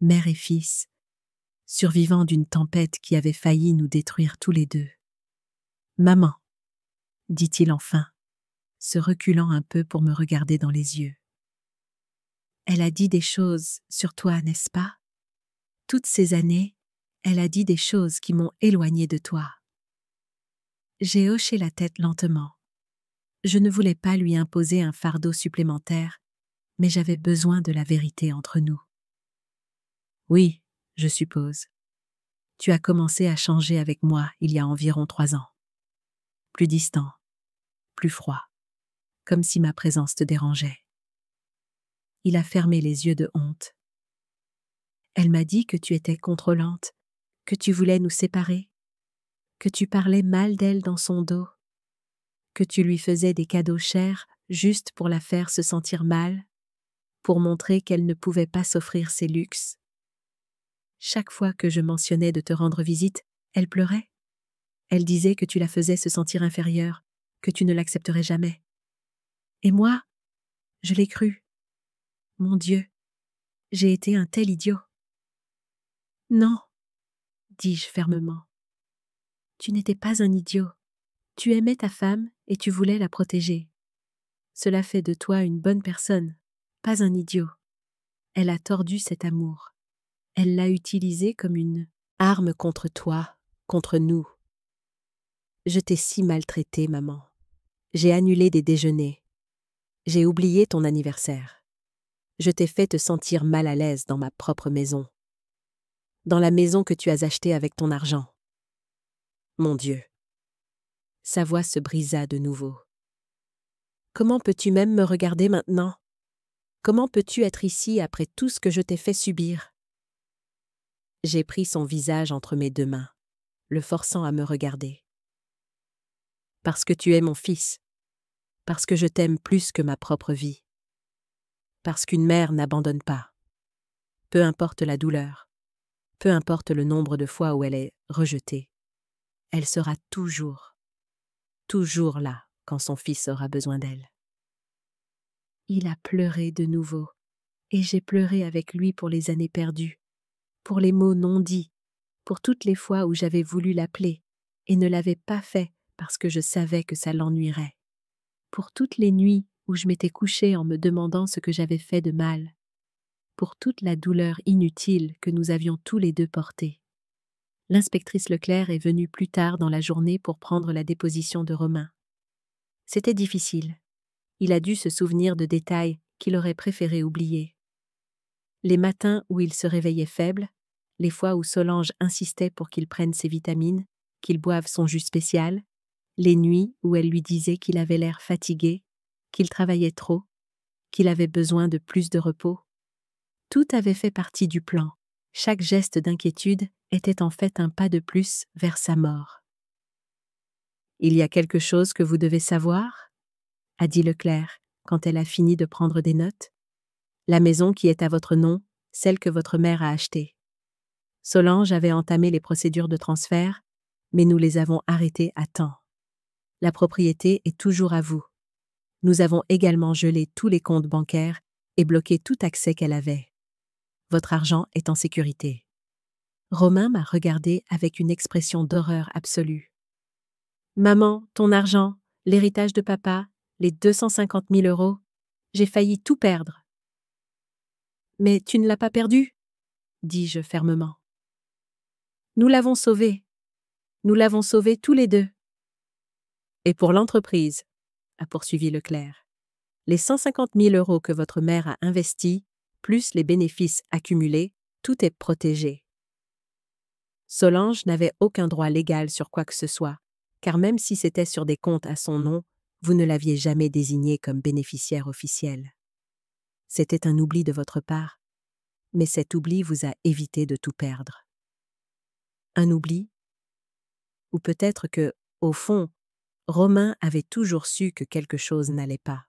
mère et fils, survivants d'une tempête qui avait failli nous détruire tous les deux. « Maman, » dit-il enfin, se reculant un peu pour me regarder dans les yeux. Elle a dit des choses sur toi, n'est-ce pas? Toutes ces années, elle a dit des choses qui m'ont éloignée de toi. J'ai hoché la tête lentement. Je ne voulais pas lui imposer un fardeau supplémentaire, mais j'avais besoin de la vérité entre nous. Oui, je suppose. Tu as commencé à changer avec moi il y a environ 3 ans. Plus distant, plus froid, comme si ma présence te dérangeait. Il a fermé les yeux de honte. Elle m'a dit que tu étais contrôlante, que tu voulais nous séparer, que tu parlais mal d'elle dans son dos. que tu lui faisais des cadeaux chers juste pour la faire se sentir mal, pour montrer qu'elle ne pouvait pas s'offrir ces luxes. Chaque fois que je mentionnais de te rendre visite, elle pleurait. Elle disait que tu la faisais se sentir inférieure, que tu ne l'accepterais jamais. Et moi, je l'ai cru. Mon Dieu, j'ai été un tel idiot. Non, dis-je fermement. Tu n'étais pas un idiot. Tu aimais ta femme et tu voulais la protéger. Cela fait de toi une bonne personne, pas un idiot. Elle a tordu cet amour. Elle l'a utilisé comme une arme contre toi, contre nous. Je t'ai si maltraité, maman. J'ai annulé des déjeuners. J'ai oublié ton anniversaire. Je t'ai fait te sentir mal à l'aise dans ma propre maison. Dans la maison que tu as achetée avec ton argent. Mon Dieu. Sa voix se brisa de nouveau. Comment peux-tu même me regarder maintenant? Comment peux-tu être ici après tout ce que je t'ai fait subir? J'ai pris son visage entre mes deux mains, le forçant à me regarder. Parce que tu es mon fils. Parce que je t'aime plus que ma propre vie. Parce qu'une mère n'abandonne pas. Peu importe la douleur, peu importe le nombre de fois où elle est rejetée, elle sera toujours là quand son fils aura besoin d'elle. Il a pleuré de nouveau, et j'ai pleuré avec lui pour les années perdues, pour les mots non dits, pour toutes les fois où j'avais voulu l'appeler et ne l'avais pas fait parce que je savais que ça l'ennuierait, pour toutes les nuits où je m'étais couchée en me demandant ce que j'avais fait de mal, pour toute la douleur inutile que nous avions tous les deux portée. L'inspectrice Leclerc est venue plus tard dans la journée pour prendre la déposition de Romain. C'était difficile. Il a dû se souvenir de détails qu'il aurait préféré oublier. Les matins où il se réveillait faible, les fois où Solange insistait pour qu'il prenne ses vitamines, qu'il boive son jus spécial, les nuits où elle lui disait qu'il avait l'air fatigué, qu'il travaillait trop, qu'il avait besoin de plus de repos. Tout avait fait partie du plan. Chaque geste d'inquiétude était en fait un pas de plus vers sa mort. « Il y a quelque chose que vous devez savoir ?» a dit Leclerc, quand elle a fini de prendre des notes. « La maison qui est à votre nom, celle que votre mère a achetée. Solange avait entamé les procédures de transfert, mais nous les avons arrêtées à temps. La propriété est toujours à vous. Nous avons également gelé tous les comptes bancaires et bloqué tout accès qu'elle avait. Votre argent est en sécurité. » Romain m'a regardé avec une expression d'horreur absolue. « Maman, ton argent, l'héritage de papa, les 250 000 €, j'ai failli tout perdre. »« Mais tu ne l'as pas perdu ?» dis-je fermement. « Nous l'avons sauvé. Nous l'avons sauvé tous les deux. »« Et pour l'entreprise, » a poursuivi Leclerc, « les 150 000 € que votre mère a investis, plus les bénéfices accumulés, tout est protégé. Solange n'avait aucun droit légal sur quoi que ce soit, car même si c'était sur des comptes à son nom, vous ne l'aviez jamais désignée comme bénéficiaire officielle. C'était un oubli de votre part, mais cet oubli vous a évité de tout perdre. Un oubli? Ou peut-être que, au fond, Romain avait toujours su que quelque chose n'allait pas.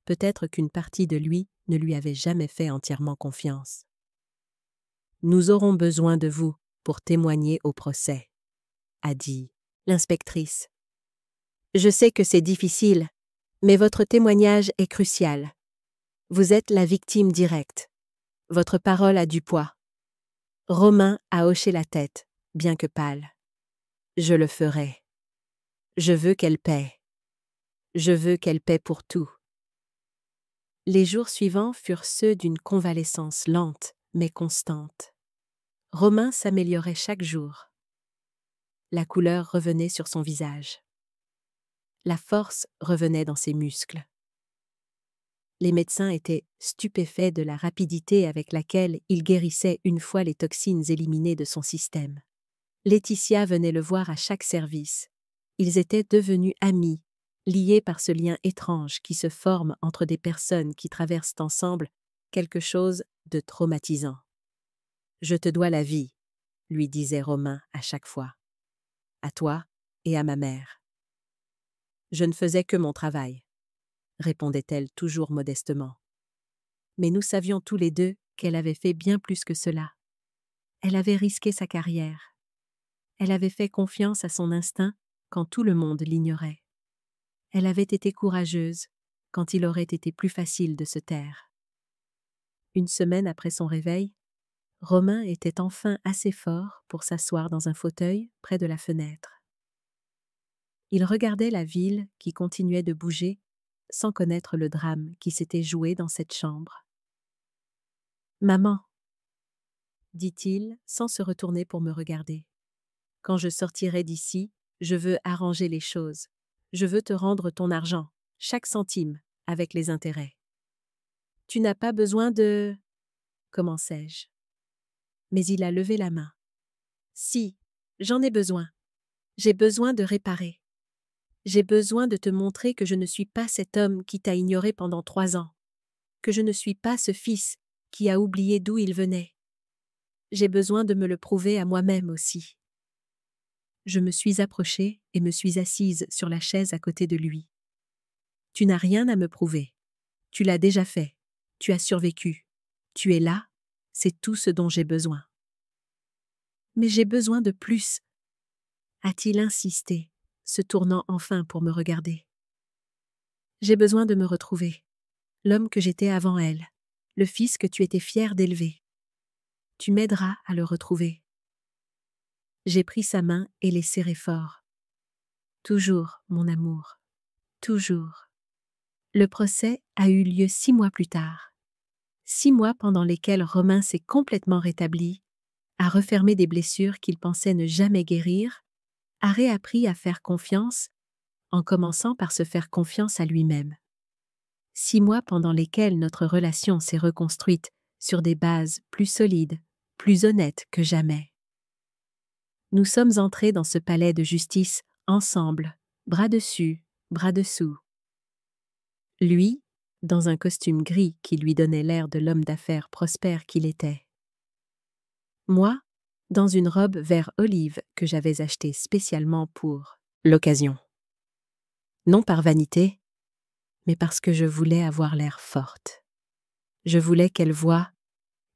Peut-être qu'une partie de lui ne lui avait jamais fait entièrement confiance. « Nous aurons besoin de vous pour témoigner au procès, » a dit l'inspectrice. « Je sais que c'est difficile, mais votre témoignage est crucial. Vous êtes la victime directe. Votre parole a du poids. » Romain a hoché la tête, bien que pâle. « Je le ferai. Je veux qu'elle paie. Je veux qu'elle paie pour tout. » Les jours suivants furent ceux d'une convalescence lente, mais constante. Romain s'améliorait chaque jour. La couleur revenait sur son visage. La force revenait dans ses muscles. Les médecins étaient stupéfaits de la rapidité avec laquelle il guérissait une fois les toxines éliminées de son système. Laetitia venait le voir à chaque service. Ils étaient devenus amis, liés par ce lien étrange qui se forme entre des personnes qui traversent ensemble quelque chose de traumatisant. « Je te dois la vie », lui disait Romain à chaque fois. « À toi et à ma mère. » Je ne faisais que mon travail, répondait-elle toujours modestement. Mais nous savions tous les deux qu'elle avait fait bien plus que cela. Elle avait risqué sa carrière. Elle avait fait confiance à son instinct quand tout le monde l'ignorait. Elle avait été courageuse quand il aurait été plus facile de se taire. Une semaine après son réveil, Romain était enfin assez fort pour s'asseoir dans un fauteuil près de la fenêtre. Il regardait la ville qui continuait de bouger sans connaître le drame qui s'était joué dans cette chambre. « Maman, dit-il sans se retourner pour me regarder. Quand je sortirai d'ici, je veux arranger les choses. Je veux te rendre ton argent, chaque centime, avec les intérêts. Tu n'as pas besoin de... commençai-je. Mais il a levé la main. Si, j'en ai besoin. J'ai besoin de réparer. J'ai besoin de te montrer que je ne suis pas cet homme qui t'a ignoré pendant 3 ans, que je ne suis pas ce fils qui a oublié d'où il venait. J'ai besoin de me le prouver à moi-même aussi. Je me suis approchée et me suis assise sur la chaise à côté de lui. Tu n'as rien à me prouver. Tu l'as déjà fait. Tu as survécu. Tu es là. C'est tout ce dont j'ai besoin. Mais j'ai besoin de plus, a-t-il insisté, se tournant enfin pour me regarder. J'ai besoin de me retrouver, l'homme que j'étais avant elle, le fils que tu étais fier d'élever. Tu m'aideras à le retrouver. J'ai pris sa main et l'ai serrée fort. Toujours, mon amour, toujours. Le procès a eu lieu 6 mois plus tard. 6 mois pendant lesquels Romain s'est complètement rétabli, a refermé des blessures qu'il pensait ne jamais guérir, a réappris à faire confiance, en commençant par se faire confiance à lui-même. 6 mois pendant lesquels notre relation s'est reconstruite sur des bases plus solides, plus honnêtes que jamais. Nous sommes entrés dans ce palais de justice ensemble, bras dessus, bras dessous. Lui, dans un costume gris qui lui donnait l'air de l'homme d'affaires prospère qu'il était. Moi, dans une robe vert olive que j'avais achetée spécialement pour l'occasion. Non par vanité, mais parce que je voulais avoir l'air forte. Je voulais qu'elle voie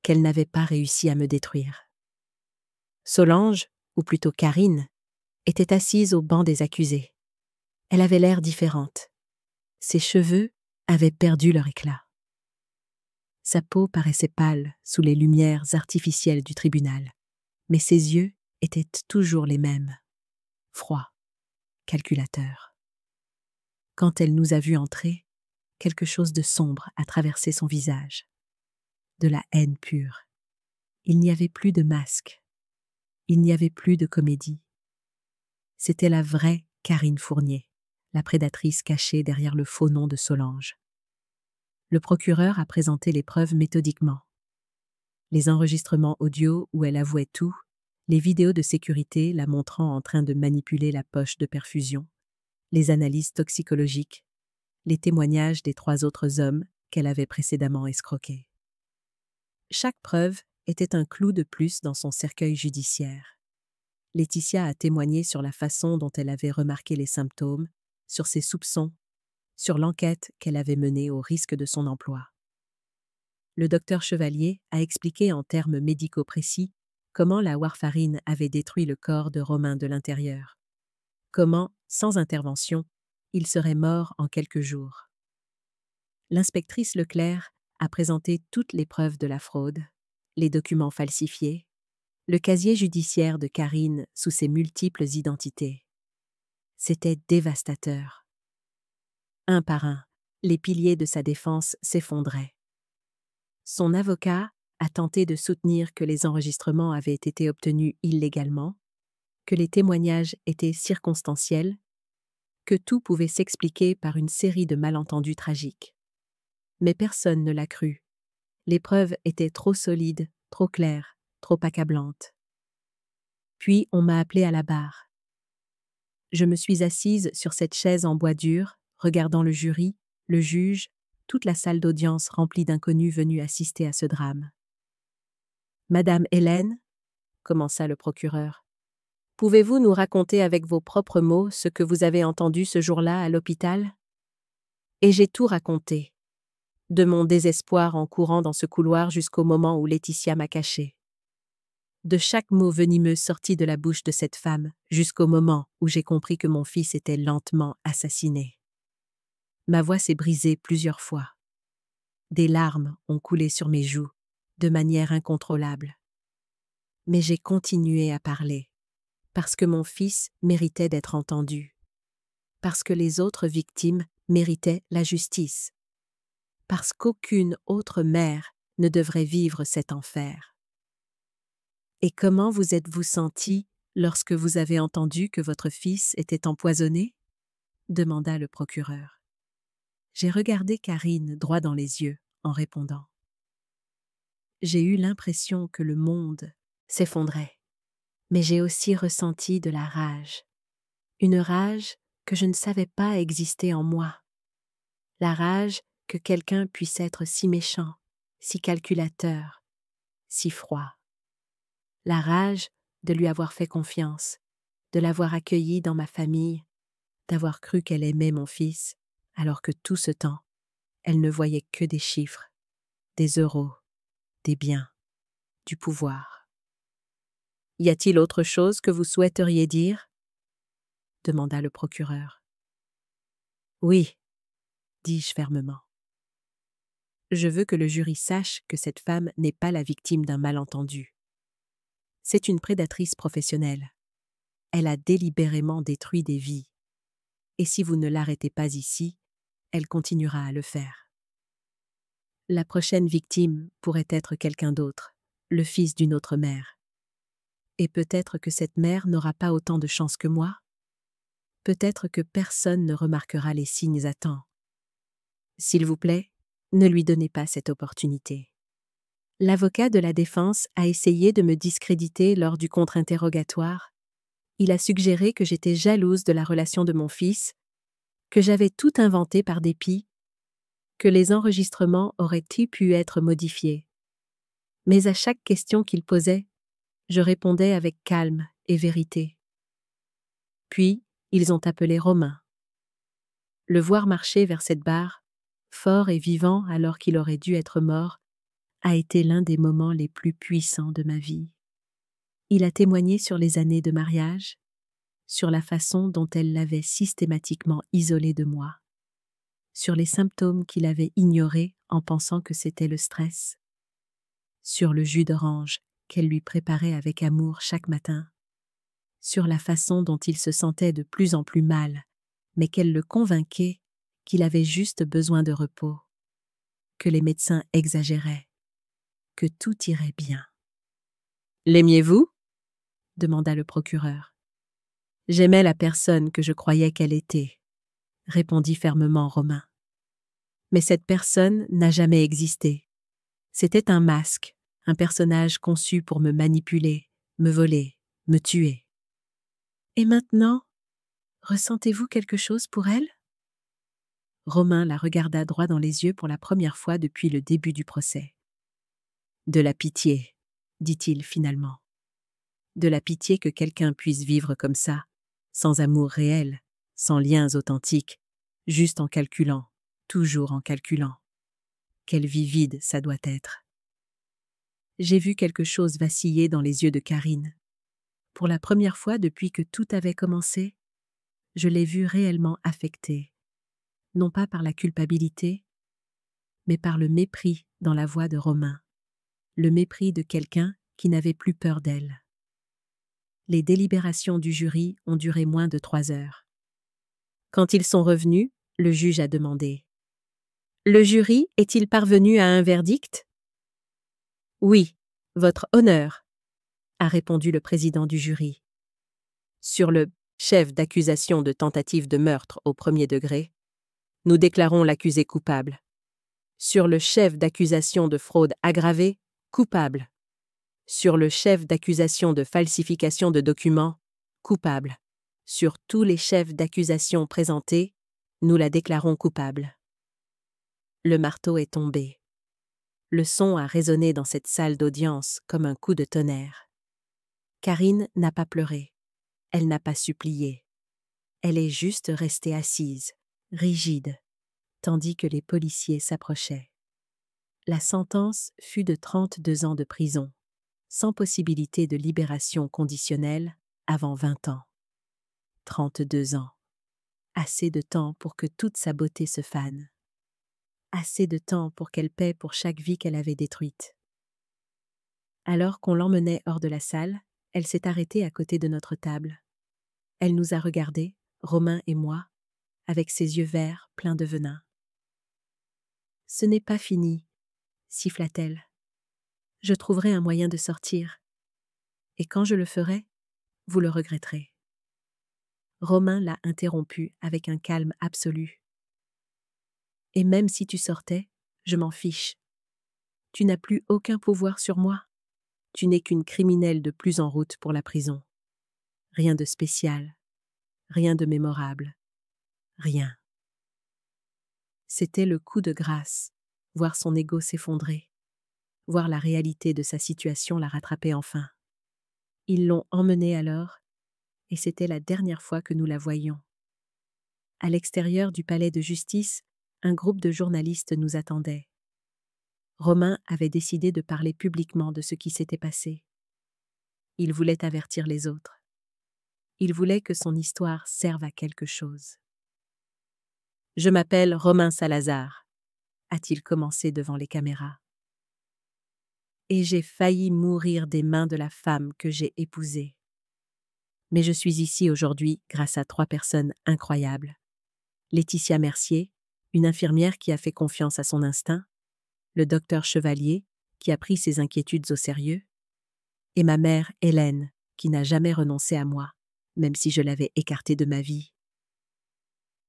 qu'elle n'avait pas réussi à me détruire. Solange, ou plutôt Karine, était assise au banc des accusés. Elle avait l'air différente. Ses cheveux avaient perdu leur éclat. Sa peau paraissait pâle sous les lumières artificielles du tribunal, mais ses yeux étaient toujours les mêmes, froids, calculateurs. Quand elle nous a vus entrer, quelque chose de sombre a traversé son visage. De la haine pure. Il n'y avait plus de masque. Il n'y avait plus de comédie. C'était la vraie Karine Fournier, la prédatrice cachée derrière le faux nom de Solange. Le procureur a présenté les preuves méthodiquement. Les enregistrements audio où elle avouait tout, les vidéos de sécurité la montrant en train de manipuler la poche de perfusion, les analyses toxicologiques, les témoignages des 3 autres hommes qu'elle avait précédemment escroqués. Chaque preuve était un clou de plus dans son cercueil judiciaire. Laetitia a témoigné sur la façon dont elle avait remarqué les symptômes, sur ses soupçons, sur l'enquête qu'elle avait menée au risque de son emploi. Le docteur Chevalier a expliqué en termes médicaux précis comment la warfarine avait détruit le corps de Romain de l'intérieur. Comment, sans intervention, il serait mort en quelques jours. L'inspectrice Leclerc a présenté toutes les preuves de la fraude, les documents falsifiés, le casier judiciaire de Karine sous ses multiples identités. C'était dévastateur. Un par un, les piliers de sa défense s'effondraient. Son avocat a tenté de soutenir que les enregistrements avaient été obtenus illégalement, que les témoignages étaient circonstanciels, que tout pouvait s'expliquer par une série de malentendus tragiques. Mais personne ne l'a cru. Les preuves étaient trop solides, trop claires, trop accablantes. Puis on m'a appelée à la barre. Je me suis assise sur cette chaise en bois dur, regardant le jury, le juge, toute la salle d'audience remplie d'inconnus venus assister à ce drame. « Madame Hélène, commença le procureur, Pouvez-vous nous raconter avec vos propres mots ce que vous avez entendu ce jour-là à l'hôpital? Et j'ai tout raconté, de mon désespoir en courant dans ce couloir jusqu'au moment où Laetitia m'a caché. De chaque mot venimeux sorti de la bouche de cette femme, jusqu'au moment où j'ai compris que mon fils était lentement assassiné. Ma voix s'est brisée plusieurs fois. Des larmes ont coulé sur mes joues, de manière incontrôlable. Mais j'ai continué à parler, parce que mon fils méritait d'être entendu, parce que les autres victimes méritaient la justice, parce qu'aucune autre mère ne devrait vivre cet enfer. Et comment vous êtes-vous senti lorsque vous avez entendu que votre fils était empoisonné? Demanda le procureur. J'ai regardé Karine droit dans les yeux en répondant. J'ai eu l'impression que le monde s'effondrait, mais j'ai aussi ressenti de la rage. Une rage que je ne savais pas exister en moi. La rage que quelqu'un puisse être si méchant, si calculateur, si froid. La rage de lui avoir fait confiance, de l'avoir accueillie dans ma famille, d'avoir cru qu'elle aimait mon fils, alors que tout ce temps, elle ne voyait que des chiffres, des euros, des biens, du pouvoir. Y a-t-il autre chose que vous souhaiteriez dire? Demanda le procureur. Oui, dis-je fermement. Je veux que le jury sache que cette femme n'est pas la victime d'un malentendu. C'est une prédatrice professionnelle. Elle a délibérément détruit des vies. Et si vous ne l'arrêtez pas ici, elle continuera à le faire. La prochaine victime pourrait être quelqu'un d'autre, le fils d'une autre mère. Et peut-être que cette mère n'aura pas autant de chance que moi. Peut-être que personne ne remarquera les signes à temps. S'il vous plaît, ne lui donnez pas cette opportunité. L'avocat de la défense a essayé de me discréditer lors du contre-interrogatoire. Il a suggéré que j'étais jalouse de la relation de mon fils, que j'avais tout inventé par dépit, que les enregistrements auraient-ils pu être modifiés. Mais à chaque question qu'il posait, je répondais avec calme et vérité. Puis, ils ont appelé Romain. Le voir marcher vers cette barre, fort et vivant alors qu'il aurait dû être mort, a été l'un des moments les plus puissants de ma vie. Il a témoigné sur les années de mariage, sur la façon dont elle l'avait systématiquement isolé de moi, sur les symptômes qu'il avait ignorés en pensant que c'était le stress, sur le jus d'orange qu'elle lui préparait avec amour chaque matin, sur la façon dont il se sentait de plus en plus mal, mais qu'elle le convainquait qu'il avait juste besoin de repos, que les médecins exagéraient, que tout irait bien. « L'aimiez-vous » demanda le procureur. « J'aimais la personne que je croyais qu'elle était » répondit fermement Romain. Mais cette personne n'a jamais existé. C'était un masque, un personnage conçu pour me manipuler, me voler, me tuer. Et maintenant, ressentez-vous quelque chose pour elle? Romain la regarda droit dans les yeux pour la première fois depuis le début du procès. De la pitié, dit-il finalement. De la pitié que quelqu'un puisse vivre comme ça, sans amour réel, sans liens authentiques, juste en calculant, toujours en calculant. Quelle vie vide ça doit être. J'ai vu quelque chose vaciller dans les yeux de Karine. Pour la première fois depuis que tout avait commencé, je l'ai vue réellement affectée, non pas par la culpabilité, mais par le mépris dans la voix de Romain, le mépris de quelqu'un qui n'avait plus peur d'elle. Les délibérations du jury ont duré moins de 3 heures. Quand ils sont revenus, le juge a demandé « Le jury est-il parvenu à un verdict ?» « Oui, votre honneur », a répondu le président du jury. Sur le chef d'accusation de tentative de meurtre au premier degré, nous déclarons l'accusé coupable. Sur le chef d'accusation de fraude aggravée, coupable. Sur le chef d'accusation de falsification de documents, coupable. Sur tous les chefs d'accusation présentés, nous la déclarons coupable. Le marteau est tombé. Le son a résonné dans cette salle d'audience comme un coup de tonnerre. Karine n'a pas pleuré. Elle n'a pas supplié. Elle est juste restée assise, rigide, tandis que les policiers s'approchaient. La sentence fut de 32 ans de prison, sans possibilité de libération conditionnelle avant 20 ans. 32 ans. Assez de temps pour que toute sa beauté se fane. Assez de temps pour qu'elle paie pour chaque vie qu'elle avait détruite. Alors qu'on l'emmenait hors de la salle, elle s'est arrêtée à côté de notre table. Elle nous a regardés, Romain et moi, avec ses yeux verts pleins de venin. « Ce n'est pas fini, » siffla-t-elle. « Je trouverai un moyen de sortir. Et quand je le ferai, vous le regretterez. » Romain l'a interrompu avec un calme absolu. « Et même si tu sortais, je m'en fiche. Tu n'as plus aucun pouvoir sur moi. Tu n'es qu'une criminelle de plus en route pour la prison. Rien de spécial, rien de mémorable, rien. » C'était le coup de grâce, voir son ego s'effondrer, voir la réalité de sa situation la rattraper enfin. Ils l'ont emmenée alors, et c'était la dernière fois que nous la voyions. À l'extérieur du palais de justice, un groupe de journalistes nous attendait. Romain avait décidé de parler publiquement de ce qui s'était passé. Il voulait avertir les autres. Il voulait que son histoire serve à quelque chose. « Je m'appelle Romain Salazar », a-t-il commencé devant les caméras. « Et j'ai failli mourir des mains de la femme que j'ai épousée. Mais je suis ici aujourd'hui grâce à 3 personnes incroyables. Laetitia Mercier, une infirmière qui a fait confiance à son instinct, le docteur Chevalier, qui a pris ses inquiétudes au sérieux, et ma mère Hélène, qui n'a jamais renoncé à moi, même si je l'avais écartée de ma vie. »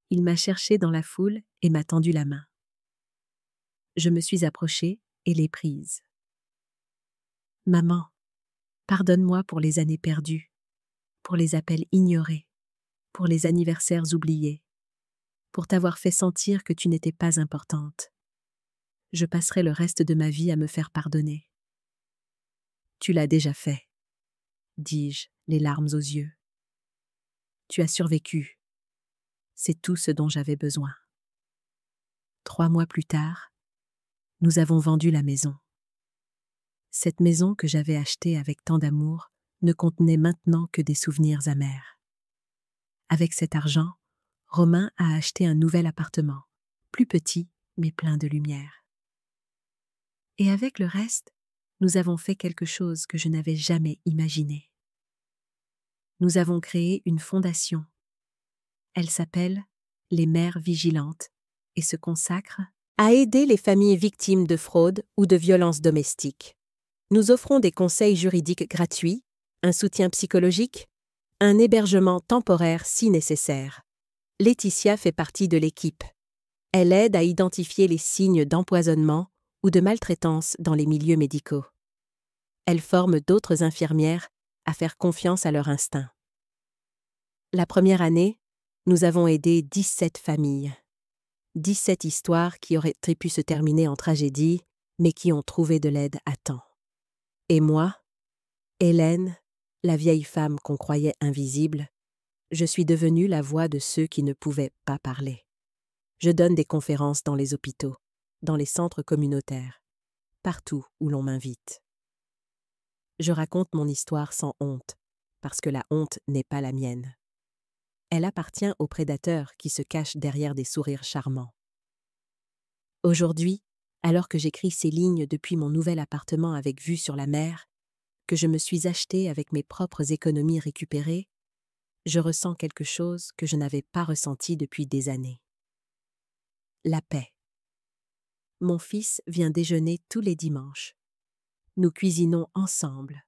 Il m'a cherché dans la foule et m'a tendu la main. Je me suis approchée et l'ai prise. « Maman, pardonne-moi pour les années perdues, pour les appels ignorés, pour les anniversaires oubliés, pour t'avoir fait sentir que tu n'étais pas importante. Je passerai le reste de ma vie à me faire pardonner. »« Tu l'as déjà fait, » dis-je, les larmes aux yeux. « Tu as survécu. C'est tout ce dont j'avais besoin. » 3 mois plus tard, nous avons vendu la maison. Cette maison que j'avais achetée avec tant d'amour ne contenait maintenant que des souvenirs amers. Avec cet argent, Romain a acheté un nouvel appartement, plus petit mais plein de lumière. Et avec le reste, nous avons fait quelque chose que je n'avais jamais imaginé. Nous avons créé une fondation. Elle s'appelle Les Mères Vigilantes et se consacre à aider les familles victimes de fraude ou de violences domestiques. Nous offrons des conseils juridiques gratuits, un soutien psychologique, un hébergement temporaire si nécessaire. Laetitia fait partie de l'équipe. Elle aide à identifier les signes d'empoisonnement ou de maltraitance dans les milieux médicaux. Elle forme d'autres infirmières à faire confiance à leur instinct. La première année, nous avons aidé 17 familles. 17 histoires qui auraient pu se terminer en tragédie, mais qui ont trouvé de l'aide à temps. Et moi, Hélène, la vieille femme qu'on croyait invisible, je suis devenue la voix de ceux qui ne pouvaient pas parler. Je donne des conférences dans les hôpitaux, dans les centres communautaires, partout où l'on m'invite. Je raconte mon histoire sans honte, parce que la honte n'est pas la mienne. Elle appartient aux prédateurs qui se cachent derrière des sourires charmants. Aujourd'hui, alors que j'écris ces lignes depuis mon nouvel appartement avec vue sur la mer, que je me suis acheté avec mes propres économies récupérées, je ressens quelque chose que je n'avais pas ressenti depuis des années. La paix. Mon fils vient déjeuner tous les dimanches. Nous cuisinons ensemble.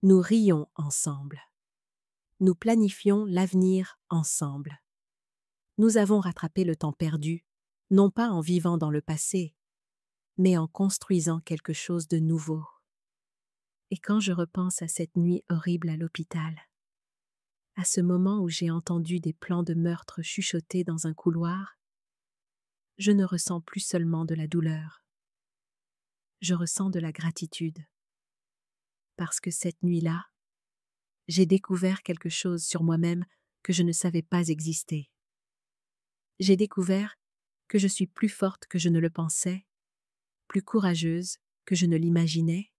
Nous rions ensemble. Nous planifions l'avenir ensemble. Nous avons rattrapé le temps perdu, non pas en vivant dans le passé, mais en construisant quelque chose de nouveau. Et quand je repense à cette nuit horrible à l'hôpital, à ce moment où j'ai entendu des plans de meurtre chuchoter dans un couloir, je ne ressens plus seulement de la douleur. Je ressens de la gratitude. Parce que cette nuit-là, j'ai découvert quelque chose sur moi-même que je ne savais pas exister. J'ai découvert que je suis plus forte que je ne le pensais, plus courageuse que je ne l'imaginais,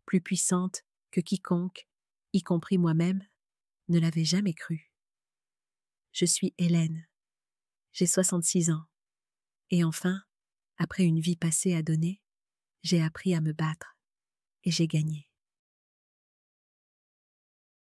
plus puissante que quiconque, y compris moi-même, ne l'avait jamais cru. Je suis Hélène. J'ai 66 ans. Et enfin, après une vie passée à donner, j'ai appris à me battre. Et j'ai gagné.